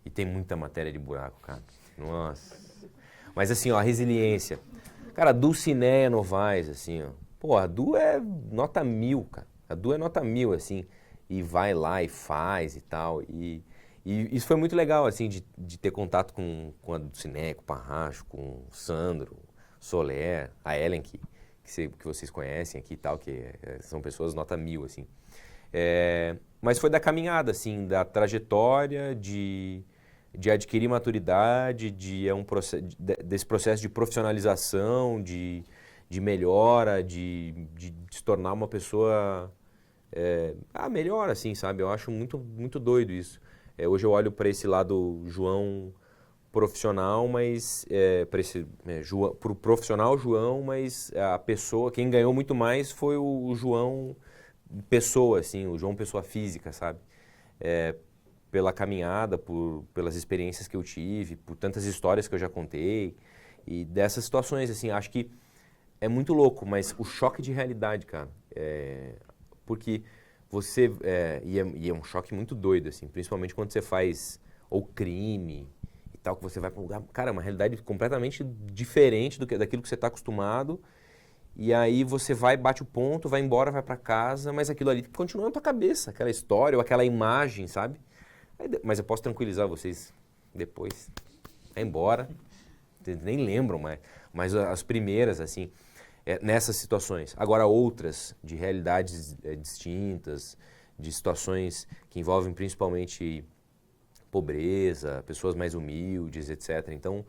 S2: E tem muita matéria de buraco, cara. Nossa. Mas assim, ó, a resiliência. Cara, a Dulcinéia Novaes, assim, ó. Pô, a Du é nota 1000, cara. A Du é nota 1000, assim. E vai lá e faz e tal. E isso foi muito legal, assim, de ter contato com a Dulcinéia, com o Parracho, com o Sandro, Soler, a Ellen, que vocês conhecem aqui e tal, que são pessoas nota 1000, assim. Mas foi da caminhada, assim, da trajetória, de adquirir maturidade, desse processo de profissionalização, de melhora, de se tornar uma pessoa melhor, assim, sabe? Eu acho muito, muito doido isso. Hoje eu olho para esse lado João profissional, mas para o profissional João, mas a pessoa, quem ganhou muito mais foi o João pessoa, assim, o João pessoa física, sabe? Pela caminhada, pelas experiências que eu tive, por tantas histórias que eu já contei e dessas situações, assim, acho que é muito louco, mas o choque de realidade, cara, porque você, e é um choque muito doido, assim, principalmente quando você faz ou crime e tal, que você vai para um lugar, cara, é uma realidade completamente diferente daquilo que você está acostumado, e aí você vai, bate o ponto, vai embora, vai para casa, mas aquilo ali continua na tua cabeça, aquela história ou aquela imagem, sabe? Mas eu posso tranquilizar vocês depois, vai embora, vocês nem lembram mais, mas as primeiras, assim, nessas situações. Agora outras, de realidades distintas, de situações que envolvem principalmente pobreza, pessoas mais humildes, etc. Então,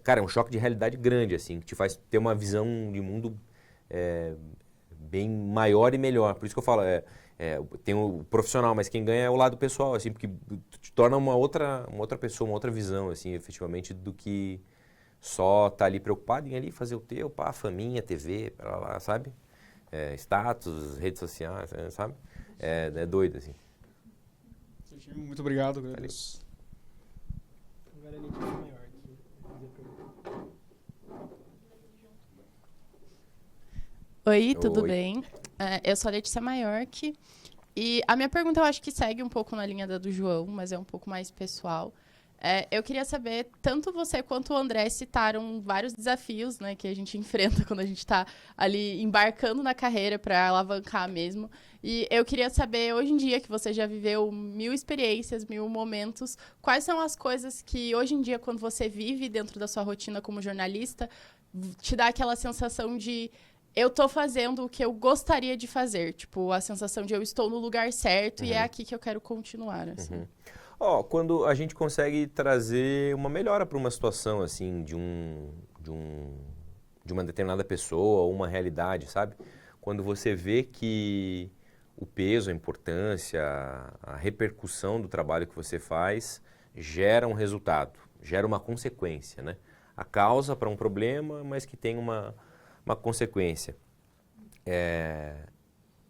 S2: cara, é um choque de realidade grande, assim, que te faz ter uma visão de mundo bem maior e melhor. Por isso que eu falo, tem o profissional, mas quem ganha é o lado pessoal, assim, porque te torna uma outra pessoa, uma outra visão, assim, efetivamente, do que só tá ali preocupado em ali fazer o teu, pá, faminha, TV, pra lá, sabe? Status, redes sociais, sabe? É doido, assim.
S8: Muito obrigado, agradeço.
S1: Agora a Letícia é maior aqui.
S9: Oi, tudo
S2: Oi.
S9: bem? Eu sou a Letícia Maiorque e a minha pergunta eu acho que segue um pouco na linha da do João, mas é um pouco mais pessoal. Eu queria saber, tanto você quanto o André citaram vários desafios, né, que a gente enfrenta quando a gente está ali embarcando na carreira para alavancar mesmo. E eu queria saber, hoje em dia, que você já viveu 1000 experiências, 1000 momentos, quais são as coisas que hoje em dia, quando você vive dentro da sua rotina como jornalista, te dá aquela sensação de eu tô fazendo o que eu gostaria de fazer, tipo, a sensação de eu estou no lugar certo e é aqui que eu quero continuar, assim.
S2: Quando a gente consegue trazer uma melhora para uma situação, assim, de uma determinada pessoa ou uma realidade, sabe? Quando você vê que o peso, a importância, a repercussão do trabalho que você faz gera um resultado, gera uma consequência, né? A causa para um problema, mas que tem uma consequência.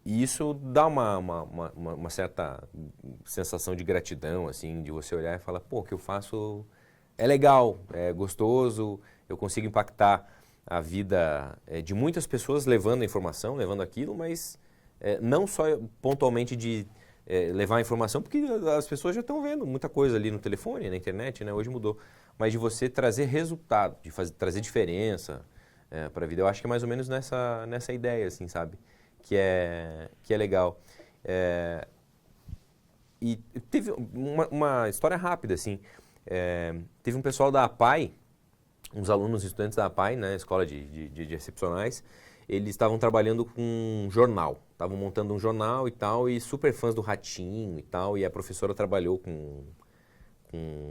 S2: E isso dá uma certa sensação de gratidão, assim, de você olhar e falar, pô, o que eu faço é legal, é gostoso, eu consigo impactar a vida de muitas pessoas levando a informação, levando aquilo, mas não só pontualmente de levar a informação, porque as pessoas já estão vendo muita coisa ali no telefone, na internet, né? Hoje mudou, mas de você trazer resultado, de trazer diferença para a vida. Eu acho que é mais ou menos nessa ideia, assim, sabe? Que é legal. E teve uma história rápida, assim. Teve um pessoal da APAI, uns alunos e estudantes da APAI, né, escola de excepcionais, eles estavam trabalhando com um jornal, estavam montando um jornal e tal, e super fãs do Ratinho e tal, e a professora trabalhou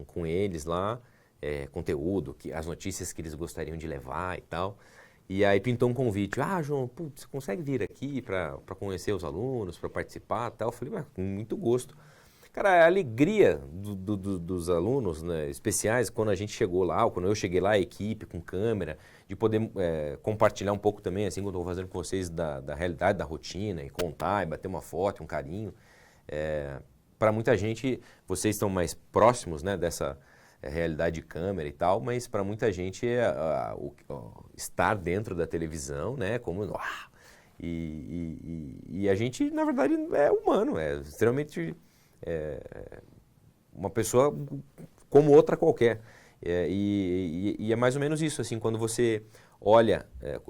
S2: com eles lá, conteúdo, as notícias que eles gostariam de levar e tal. E aí pintou um convite, João, putz, você consegue vir aqui para conhecer os alunos, para participar e tal? Eu falei, com muito gosto. Cara, a alegria dos alunos, né, especiais, quando a gente chegou lá, ou quando eu cheguei lá, a equipe com câmera, de poder compartilhar um pouco também, assim, quando eu estou fazendo com vocês da realidade, da rotina, e contar, e bater uma foto, um carinho. Para muita gente, vocês estão mais próximos, né, dessa realidade de câmera e tal, mas para muita gente estar dentro da televisão, né, como e a gente, na verdade, é humano, é extremamente uma pessoa como outra qualquer. E é mais ou menos isso, assim, quando você olha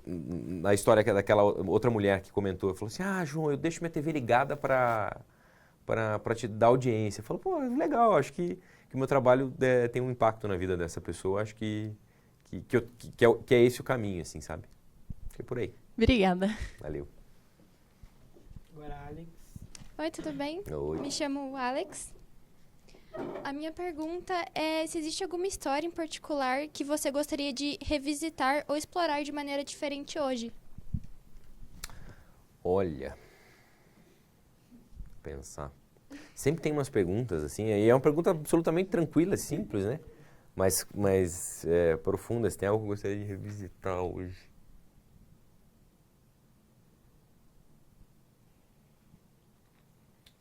S2: na história daquela outra mulher que comentou, falou assim, João, eu deixo minha TV ligada para te dar audiência. Eu falo, pô, legal, acho que o meu trabalho tem um impacto na vida dessa pessoa, acho que é esse o caminho, assim, sabe? Fiquei por aí.
S9: Obrigada.
S2: Valeu.
S1: Agora, Alex.
S10: Oi, tudo bem?
S2: Oi.
S10: Me chamo Alex. A minha pergunta é se existe alguma história em particular que você gostaria de revisitar ou explorar de maneira diferente hoje?
S2: Olha, pensar. Sempre tem umas perguntas, assim, e é uma pergunta absolutamente tranquila, simples, né? Mas profundas. Tem algo que eu gostaria de revisitar hoje?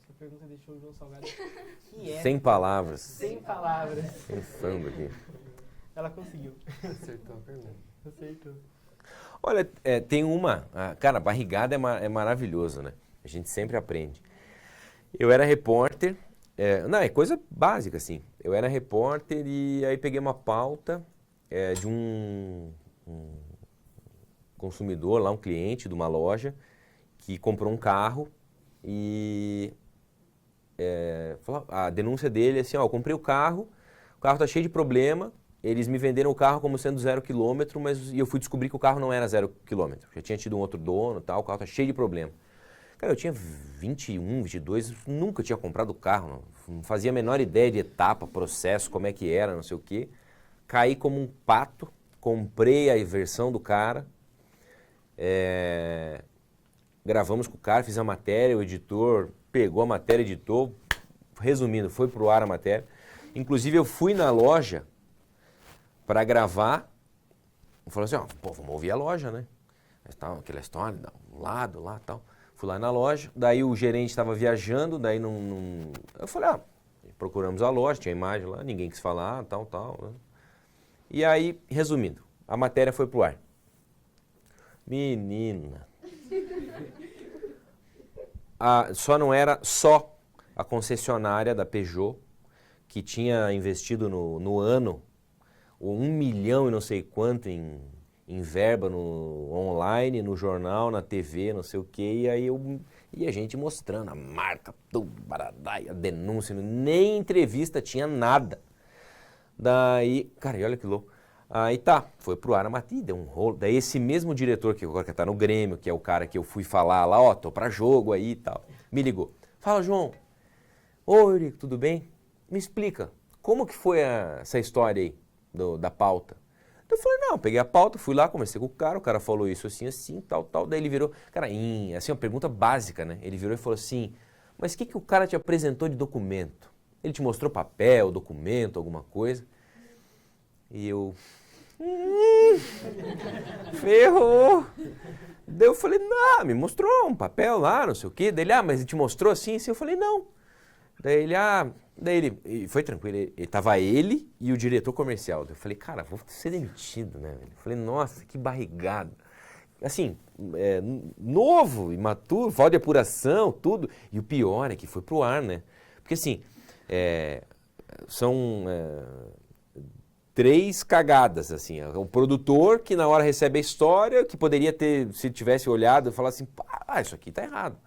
S1: Essa pergunta deixou o João Salgado
S2: Sem palavras.
S1: Sem palavras.
S2: Pensando aqui.
S1: Ela conseguiu.
S3: Acertou a pergunta.
S1: Acertou.
S2: Olha, tem uma... Cara, barrigada é maravilhoso, né? A gente sempre aprende. Eu era repórter... Não, é coisa básica, assim. Eu era repórter e aí peguei uma pauta de um consumidor lá, um cliente de uma loja, que comprou um carro e a denúncia dele é assim, eu comprei o carro tá cheio de problema, eles me venderam o carro como sendo 0 km, mas eu fui descobrir que o carro não era 0 km. Já tinha tido um outro dono, tal, o carro tá cheio de problema. Cara, eu tinha 21, 22, nunca tinha comprado carro, não fazia a menor ideia de etapa, processo, como é que era, não sei o quê. Caí como um pato, comprei a versão do cara, gravamos com o cara, fiz a matéria, o editor pegou a matéria, editou, resumindo, foi pro ar a matéria. Inclusive eu fui na loja para gravar, falou assim, vamos ouvir a loja, né? Aquela história, um lado lá e tal. Fui lá na loja, daí o gerente estava viajando, daí não... Eu falei, procuramos a loja, tinha imagem lá, ninguém quis falar, tal. Né? E aí, resumindo, a matéria foi pro ar. Menina, Só não era só a concessionária da Peugeot, que tinha investido no ano 1 milhão e não sei quanto em verba no online, no jornal, na TV, não sei o quê, e a gente mostrando a marca, tudo, baradai, a denúncia, nem entrevista tinha nada. Daí, cara, e olha que louco. Aí tá, foi pro ar a matéria, deu um rolo. Daí esse mesmo diretor que agora tá no Grêmio, que é o cara que eu fui falar lá, ó, tô pra jogo aí e tal, me ligou. Fala, João. Ô, Eurico, tudo bem? Me explica, como que foi essa história aí da pauta? Eu falei, não, peguei a pauta, fui lá, conversei com o cara falou isso assim, assim, tal, tal. Daí ele virou, cara, assim, uma pergunta básica, né? Ele virou e falou assim, mas o que o cara te apresentou de documento? Ele te mostrou papel, documento, alguma coisa? E eu... ferrou. Daí eu falei, não, me mostrou um papel lá, não sei o quê. Daí ele, mas ele te mostrou assim? Eu falei, não. Daí ele, e foi tranquilo, tava ele e o diretor comercial. Eu falei, cara, vou ser demitido, né? Eu falei, nossa, que barrigada. Assim, novo, imaturo, falta de apuração, tudo. E o pior é que foi pro ar, né? Porque assim, são 3 cagadas, assim. O produtor que na hora recebe a história, que poderia ter, se tivesse olhado, falar assim, isso aqui tá errado.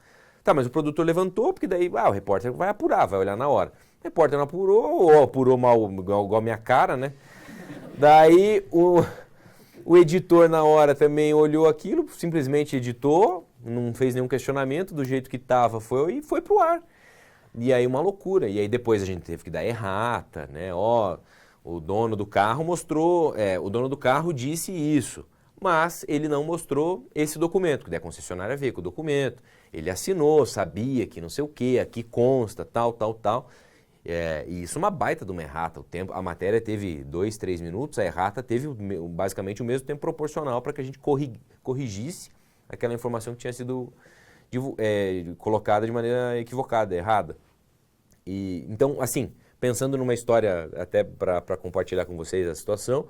S2: Tá, mas o produtor levantou, porque daí o repórter vai apurar, vai olhar na hora. O repórter não apurou, ou apurou mal, igual a minha cara, né? Daí o editor na hora também olhou aquilo, simplesmente editou, não fez nenhum questionamento, do jeito que estava, foi pro ar. E aí uma loucura. E aí depois a gente teve que dar errata, né? O dono do carro mostrou, o dono do carro disse isso, mas ele não mostrou esse documento, que daí a concessionária veio com o documento, ele assinou, sabia que não sei o que, aqui consta, tal. E isso é uma baita de uma errata. A matéria teve 2, 3 minutos, a errata teve basicamente o mesmo tempo proporcional para que a gente corrigisse aquela informação que tinha sido colocada de maneira equivocada, errada. E, então, assim, pensando numa história, até para compartilhar com vocês a situação,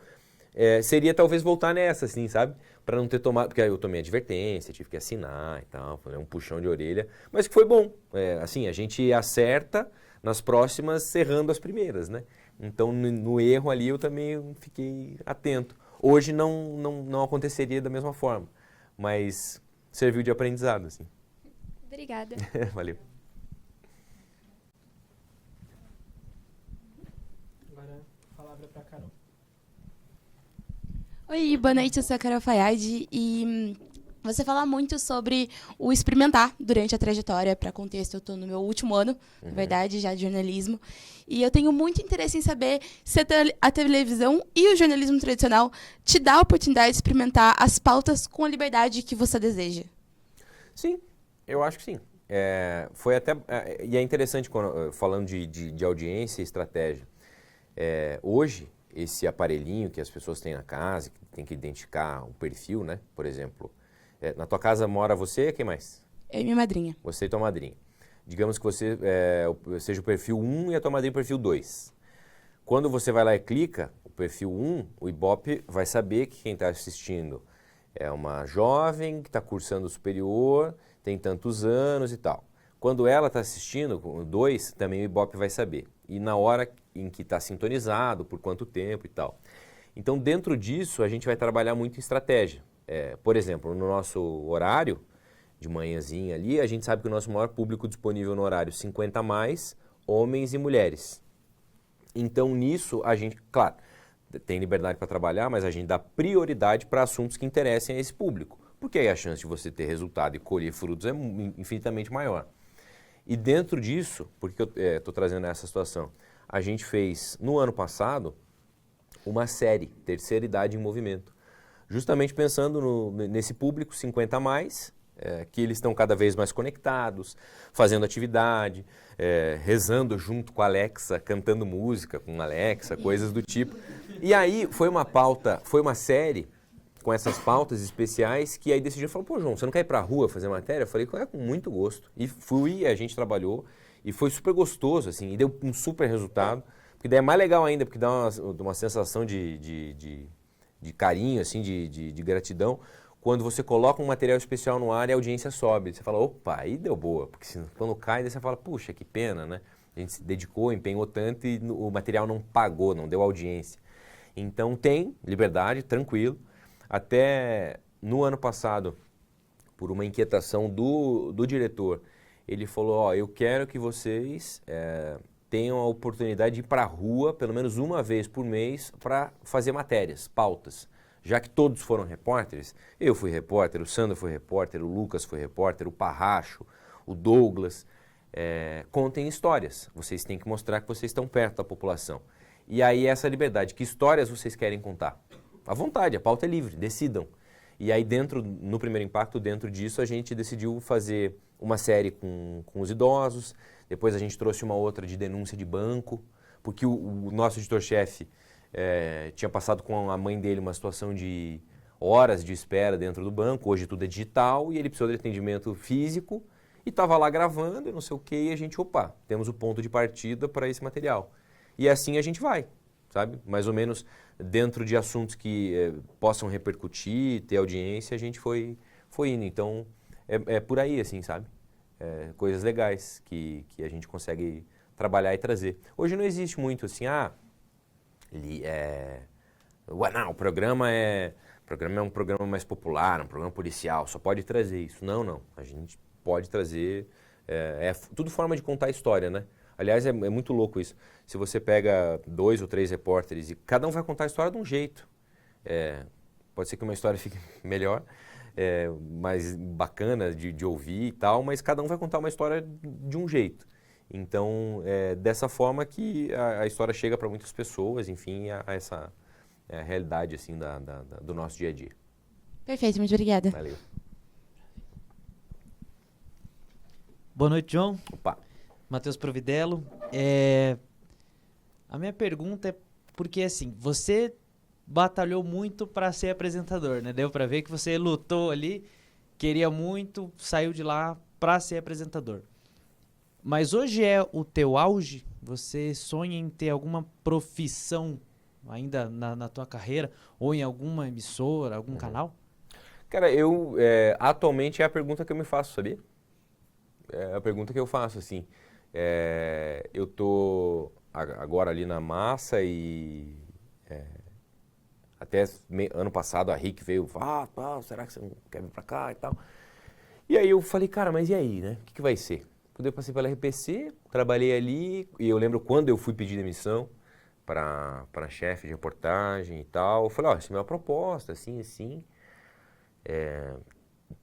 S2: seria talvez voltar nessa, assim, sabe? Para não ter tomado, porque aí eu tomei advertência, tive que assinar e tal, foi um puxão de orelha, mas que foi bom. Assim, a gente acerta nas próximas errando as primeiras, né? Então, no erro ali eu também fiquei atento. Hoje não aconteceria da mesma forma, mas serviu de aprendizado, assim.
S10: Obrigada.
S2: Valeu.
S1: Agora, a palavra para Carol.
S11: Oi, boa noite, eu sou a Carol Fayad e você fala muito sobre o experimentar durante a trajetória. Para contexto, eu estou no meu último ano, na verdade, já de jornalismo, e eu tenho muito interesse em saber se a televisão e o jornalismo tradicional te dá a oportunidade de experimentar as pautas com a liberdade que você deseja.
S2: Sim, eu acho que sim. Foi até, e é interessante, falando de audiência e estratégia, hoje, esse aparelhinho que as pessoas têm na casa, que tem que identificar um perfil, né? Por exemplo, na tua casa mora você, quem mais?
S11: Eu e minha madrinha.
S2: Você e tua madrinha. Digamos que você seja o perfil 1 e a tua madrinha o perfil 2. Quando você vai lá e clica, o perfil 1, o Ibope vai saber que quem está assistindo é uma jovem que está cursando o superior, tem tantos anos e tal. Quando ela está assistindo, o 2, também o Ibope vai saber. E na hora em que está sintonizado, por quanto tempo e tal. Então, dentro disso, a gente vai trabalhar muito em estratégia. Por exemplo, no nosso horário, de manhãzinha ali, a gente sabe que o nosso maior público disponível no horário 50+, homens e mulheres. Então, nisso, a gente, claro, tem liberdade para trabalhar, mas a gente dá prioridade para assuntos que interessem a esse público. Porque aí a chance de você ter resultado e colher frutos é infinitamente maior. E dentro disso, porque eu estou trazendo essa situação, a gente fez, no ano passado, uma série, Terceira Idade em Movimento. Justamente pensando nesse público 50+, que eles estão cada vez mais conectados, fazendo atividade, rezando junto com a Alexa, cantando música com a Alexa, coisas do tipo. E aí foi uma pauta, foi uma série com essas pautas especiais que aí decidiu, falou, pô, João, você não quer ir pra rua fazer matéria? Eu falei, com muito gosto. E fui, a gente trabalhou, e foi super gostoso, assim, e deu um super resultado, porque daí é mais legal ainda, porque dá uma sensação de carinho, assim, de gratidão, quando você coloca um material especial no ar e a audiência sobe. Você fala, opa, aí deu boa. Porque quando cai, daí você fala, puxa, que pena, né? A gente se dedicou, empenhou tanto e o material não pagou, não deu audiência. Então tem liberdade, tranquilo. Até no ano passado, por uma inquietação do diretor, ele falou, ó, eu quero que vocês tenham a oportunidade de ir para a rua pelo menos uma vez por mês para fazer matérias, pautas. Já que todos foram repórteres, eu fui repórter, o Sandro foi repórter, o Lucas foi repórter, o Parracho, o Douglas, contem histórias. Vocês têm que mostrar que vocês estão perto da população. E aí essa liberdade, que histórias vocês querem contar? À vontade, a pauta é livre, decidam. E aí no Primeiro Impacto, dentro disso, a gente decidiu fazer uma série com os idosos, depois a gente trouxe uma outra de denúncia de banco, porque o nosso editor-chefe tinha passado com a mãe dele uma situação de horas de espera dentro do banco, hoje tudo é digital, e ele precisou de atendimento físico, e estava lá gravando, e não sei o que, e a gente, opa, temos o ponto de partida para esse material. E assim a gente vai, sabe? Mais ou menos dentro de assuntos que possam repercutir, ter audiência, a gente foi indo. Então, é por aí, assim, sabe? Coisas legais que a gente consegue trabalhar e trazer. Hoje não existe muito assim, não, o programa é um programa mais popular, um programa policial, só pode trazer isso. Não, a gente pode trazer, tudo forma de contar a história, né? Aliás, é muito louco isso. Se você pega 2 ou 3 repórteres e cada um vai contar a história de um jeito, pode ser que uma história fique melhor, mais bacana de ouvir e tal, mas cada um vai contar uma história de um jeito. Então, dessa forma que a história chega para muitas pessoas, enfim, a essa realidade assim, do nosso dia a dia.
S11: Perfeito, muito obrigada.
S2: Valeu.
S12: Boa noite, João.
S2: Opa.
S12: Matheus Providello. A minha pergunta é porque, assim, você batalhou muito para ser apresentador, né? Deu para ver que você lutou ali, queria muito, saiu de lá para ser apresentador. Mas hoje é o teu auge? Você sonha em ter alguma profissão ainda na tua carreira? Ou em alguma emissora, algum canal?
S2: Cara, atualmente é a pergunta que eu me faço, sabia? É a pergunta que eu faço, assim. Eu tô agora ali na massa e até ano passado a Rick veio, será que você não quer vir pra cá e tal? E aí eu falei, cara, mas e aí, né? O que vai ser? Quando eu passei pela RPC, trabalhei ali, e eu lembro quando eu fui pedir demissão para chefe de reportagem e tal, eu falei, essa é a minha proposta, assim,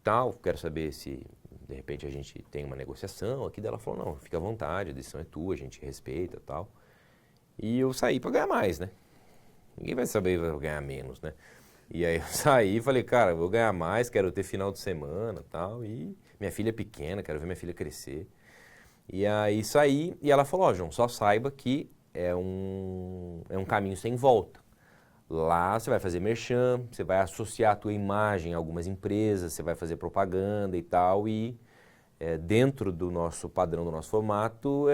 S2: tal, quero saber se de repente a gente tem uma negociação aqui. Dela falou, não, fica à vontade, a decisão é tua, a gente respeita e tal. E eu saí para ganhar mais, né? Ninguém vai saber que eu vou ganhar menos, né? E aí eu saí e falei, cara, eu vou ganhar mais, quero ter final de semana e tal. E minha filha é pequena, quero ver minha filha crescer. E aí saí e ela falou, João, só saiba que é um caminho sem volta. Lá você vai fazer merchan, você vai associar a tua imagem a algumas empresas, você vai fazer propaganda e tal, e dentro do nosso padrão, do nosso formato,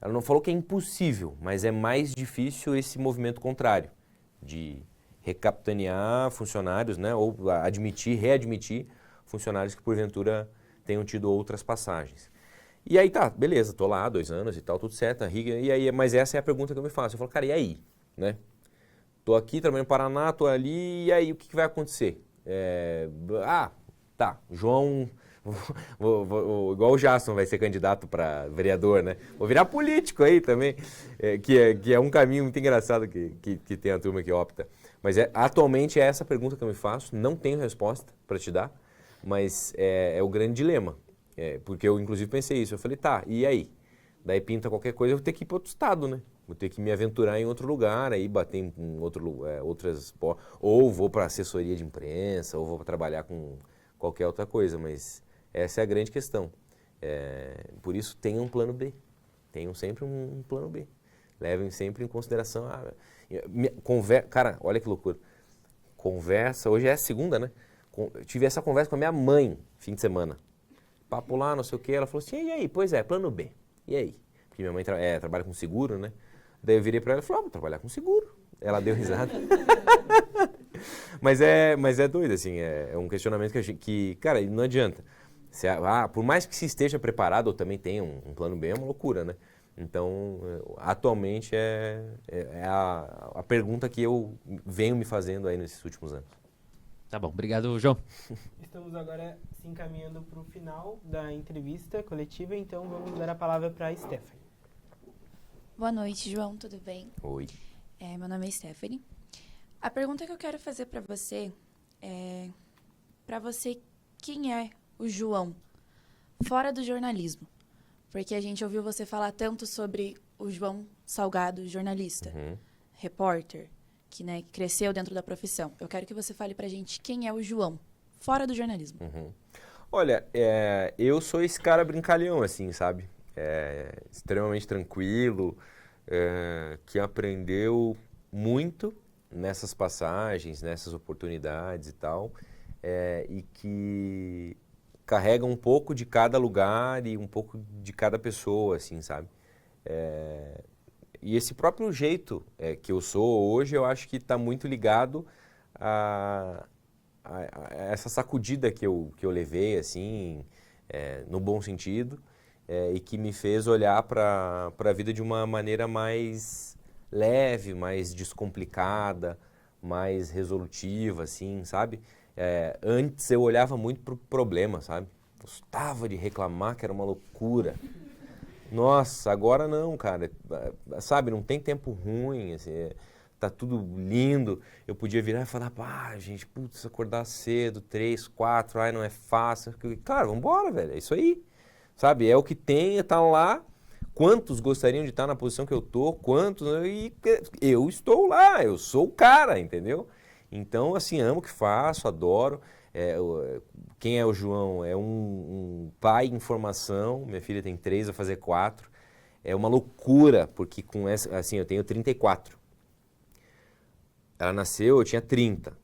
S2: ela não falou que é impossível, mas é mais difícil esse movimento contrário, de recapitanear funcionários, né, ou readmitir funcionários que porventura tenham tido outras passagens. E aí tá, beleza, tô lá 2 anos e tal, tudo certo, e aí, mas essa é a pergunta que eu me faço. Eu falo, cara, e aí, né? Tô aqui, trabalhando no Paraná, tô ali, e aí o que vai acontecer? Tá, João, igual o Jason vai ser candidato para vereador, né? Vou virar político aí também, que é um caminho muito engraçado que tem a turma que opta. Mas atualmente é essa pergunta que eu me faço, não tenho resposta para te dar, mas é o grande dilema. Porque eu inclusive pensei isso, eu falei, tá, e aí? Daí pinta qualquer coisa, eu vou ter que ir para outro estado, né? Vou ter que me aventurar em outro lugar, aí bater em outras... Ou vou para assessoria de imprensa, ou vou trabalhar com qualquer outra coisa, mas essa é a grande questão. Por isso, tenham um plano B. Tenham sempre um plano B. Levem sempre em consideração... Cara, olha que loucura. Conversa... Hoje é segunda, né? Tive essa conversa com a minha mãe, fim de semana. Papo lá, não sei o quê. Ela falou assim, e aí? Pois é, plano B. E aí? Porque minha mãe trabalha com seguro, né? Daí eu virei para ela e falei, vou trabalhar com seguro. Ela deu risada. Mas é doido, assim, é um questionamento que, cara, não adianta. Por mais que se esteja preparado ou também tenha um plano B, é uma loucura, né? Então, atualmente é a pergunta que eu venho me fazendo aí nesses últimos anos.
S12: Tá bom, obrigado, João.
S1: Estamos agora se encaminhando para o final da entrevista coletiva, então vamos dar a palavra para a Stephanie.
S13: Boa noite, João, tudo bem?
S2: Oi.
S13: Meu nome é Stephanie. A pergunta que eu quero fazer para você é, quem é o João fora do jornalismo? Porque a gente ouviu você falar tanto sobre o João Salgado, jornalista, repórter, que cresceu dentro da profissão. Eu quero que você fale pra gente quem é o João fora do jornalismo.
S2: Olha, eu sou esse cara brincalhão, assim, sabe? Extremamente tranquilo, que aprendeu muito nessas passagens, nessas oportunidades e tal, e que carrega um pouco de cada lugar e um pouco de cada pessoa, assim, sabe? E esse próprio jeito que eu sou hoje, eu acho que está muito ligado a essa sacudida que eu levei, assim, no bom sentido, e que me fez olhar para a vida de uma maneira mais leve, mais descomplicada, mais resolutiva, assim, sabe? Antes eu olhava muito pro problema, sabe? Gostava de reclamar, que era uma loucura. Nossa, agora não, cara. Sabe, não tem tempo ruim, assim, tá tudo lindo. Eu podia virar e falar, gente, putz, acordar cedo, 3, 4, não é fácil. Claro, vambora, velho, é isso aí. Sabe, é o que tem, tá lá. Quantos gostariam de estar na posição que eu tô? Quantos? E eu estou lá, eu sou o cara, entendeu? Então, assim, amo o que faço, adoro. Quem é o João? É um pai em formação. Minha filha tem 3, vai fazer 4. É uma loucura, porque com essa, assim, eu tenho 34. Ela nasceu, eu tinha 30.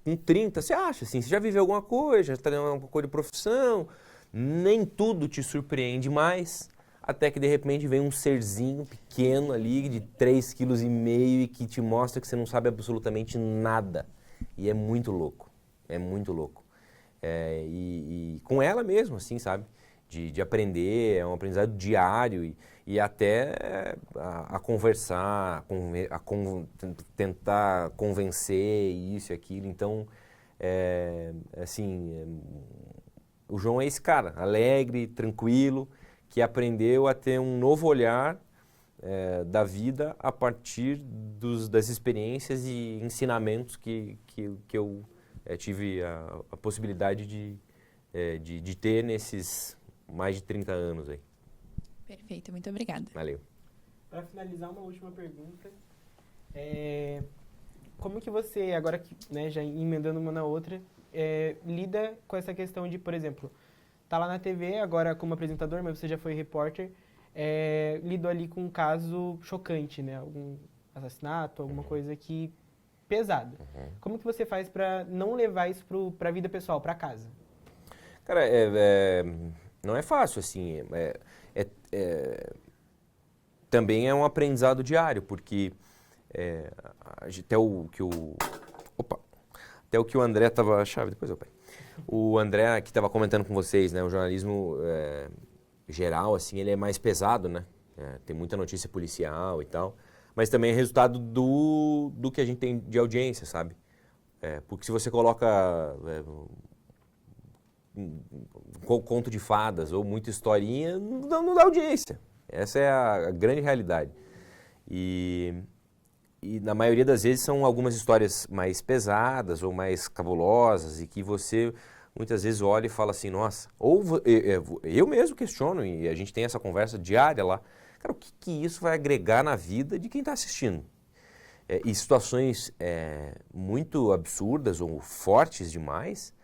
S2: Com 30, você acha, assim, você já viveu alguma coisa, já está uma coisa de profissão, nem tudo te surpreende mais, até que de repente vem um serzinho pequeno ali de 3,5 kg e que te mostra que você não sabe absolutamente nada. E é muito louco, é muito louco. E com ela mesmo, assim, sabe? De aprender, é um aprendizado diário e até a conversar, tentar convencer isso e aquilo. Então, o João é esse cara, alegre, tranquilo, que aprendeu a ter um novo olhar da vida a partir das experiências e ensinamentos que eu tive a possibilidade de ter nesses mais de 30 anos aí.
S13: Perfeito, muito obrigada.
S2: Valeu.
S1: Para finalizar, uma última pergunta. Como que você, agora que, já emendando uma na outra, lida com essa questão de, por exemplo, tá lá na TV, agora como apresentador, mas você já foi repórter, lidou ali com um caso chocante, né? Algum assassinato, alguma coisa que pesada. Como que você faz para não levar isso para a vida pessoal, para casa?
S2: Cara, não é fácil, assim. Também é um aprendizado diário, porque até o que o André estava... Chave, depois eu pego. O André que estava comentando com vocês, né? O jornalismo geral, assim, ele é mais pesado, né? Tem muita notícia policial e tal. Mas também é resultado do que a gente tem de audiência, sabe? Porque se você coloca conto de fadas ou muita historinha, não dá audiência. Essa é a grande realidade. E na maioria das vezes são algumas histórias mais pesadas ou mais cabulosas e que você muitas vezes olha e fala assim, nossa, ou eu mesmo questiono e a gente tem essa conversa diária lá, cara, o que isso vai agregar na vida de quem está assistindo? E situações muito absurdas ou fortes demais,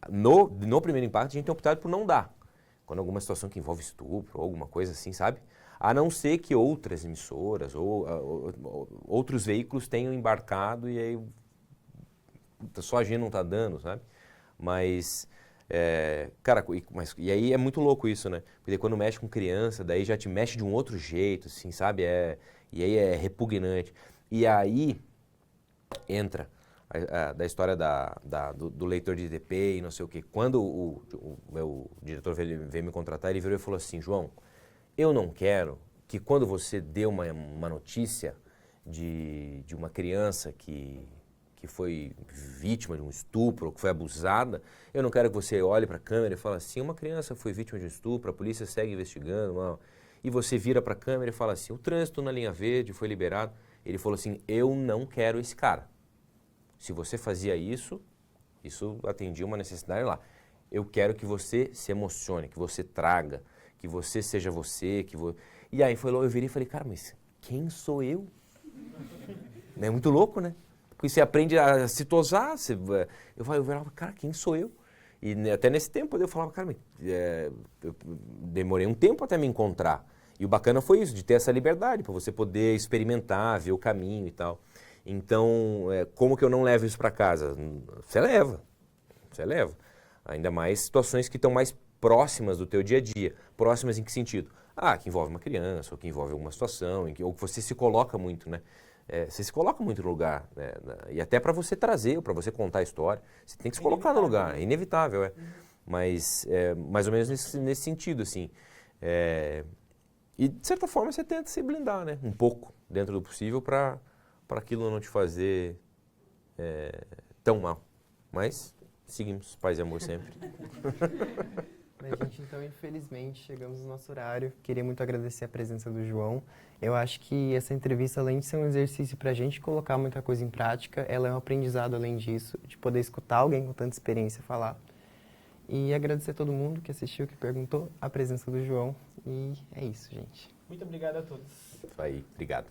S2: no primeiro impacto a gente tem optado por não dar. Quando alguma situação que envolve estupro ou alguma coisa assim, sabe? A não ser que outras emissoras ou outros veículos tenham embarcado e aí só a gente não está dando, sabe? Mas, cara, e aí é muito louco isso, né? Porque quando mexe com criança, daí já te mexe de um outro jeito, assim, sabe? E aí é repugnante. E aí entra da história do leitor de DP e não sei o quê. Quando o meu diretor veio me contratar, ele virou e falou assim, João, eu não quero que quando você dê uma notícia de uma criança que foi vítima de um estupro, ou que foi abusada, eu não quero que você olhe para a câmera e fale assim, uma criança foi vítima de um estupro, a polícia segue investigando, e você vira para a câmera e fala assim, o trânsito na linha verde foi liberado. Ele falou assim, eu não quero esse cara. Se você fazia isso atendia uma necessidade lá. Eu quero que você se emocione, que você traga, que você seja você. E aí eu virei e falei, cara, mas quem sou eu? É muito louco, né? Porque você aprende a se tosar. Eu falava, cara, quem sou eu? E até nesse tempo eu falava, cara, eu demorei um tempo até me encontrar. E o bacana foi isso, de ter essa liberdade, para você poder experimentar, ver o caminho e tal. Então, como que eu não levo isso para casa? Você leva. Ainda mais situações que estão mais próximas do teu dia a dia. Próximas em que sentido? Que envolve uma criança, ou que envolve alguma situação, ou que você se coloca muito, né? Você se coloca muito no lugar, né? E até para você trazer, ou para você contar a história, você tem que se colocar no lugar, é inevitável, Mas, mais ou menos nesse sentido, assim. E, de certa forma, você tenta se blindar, né? Um pouco, dentro do possível, para aquilo não te fazer tão mal. Mas seguimos, paz e amor sempre.
S3: Mas, gente, então, infelizmente, chegamos no nosso horário. Queria muito agradecer a presença do João. Eu acho que essa entrevista, além de ser um exercício para a gente colocar muita coisa em prática, ela é um aprendizado além disso, de poder escutar alguém com tanta experiência falar. E agradecer a todo mundo que assistiu, que perguntou, a presença do João. E é isso, gente.
S1: Muito obrigado a todos.
S2: Isso aí, obrigado.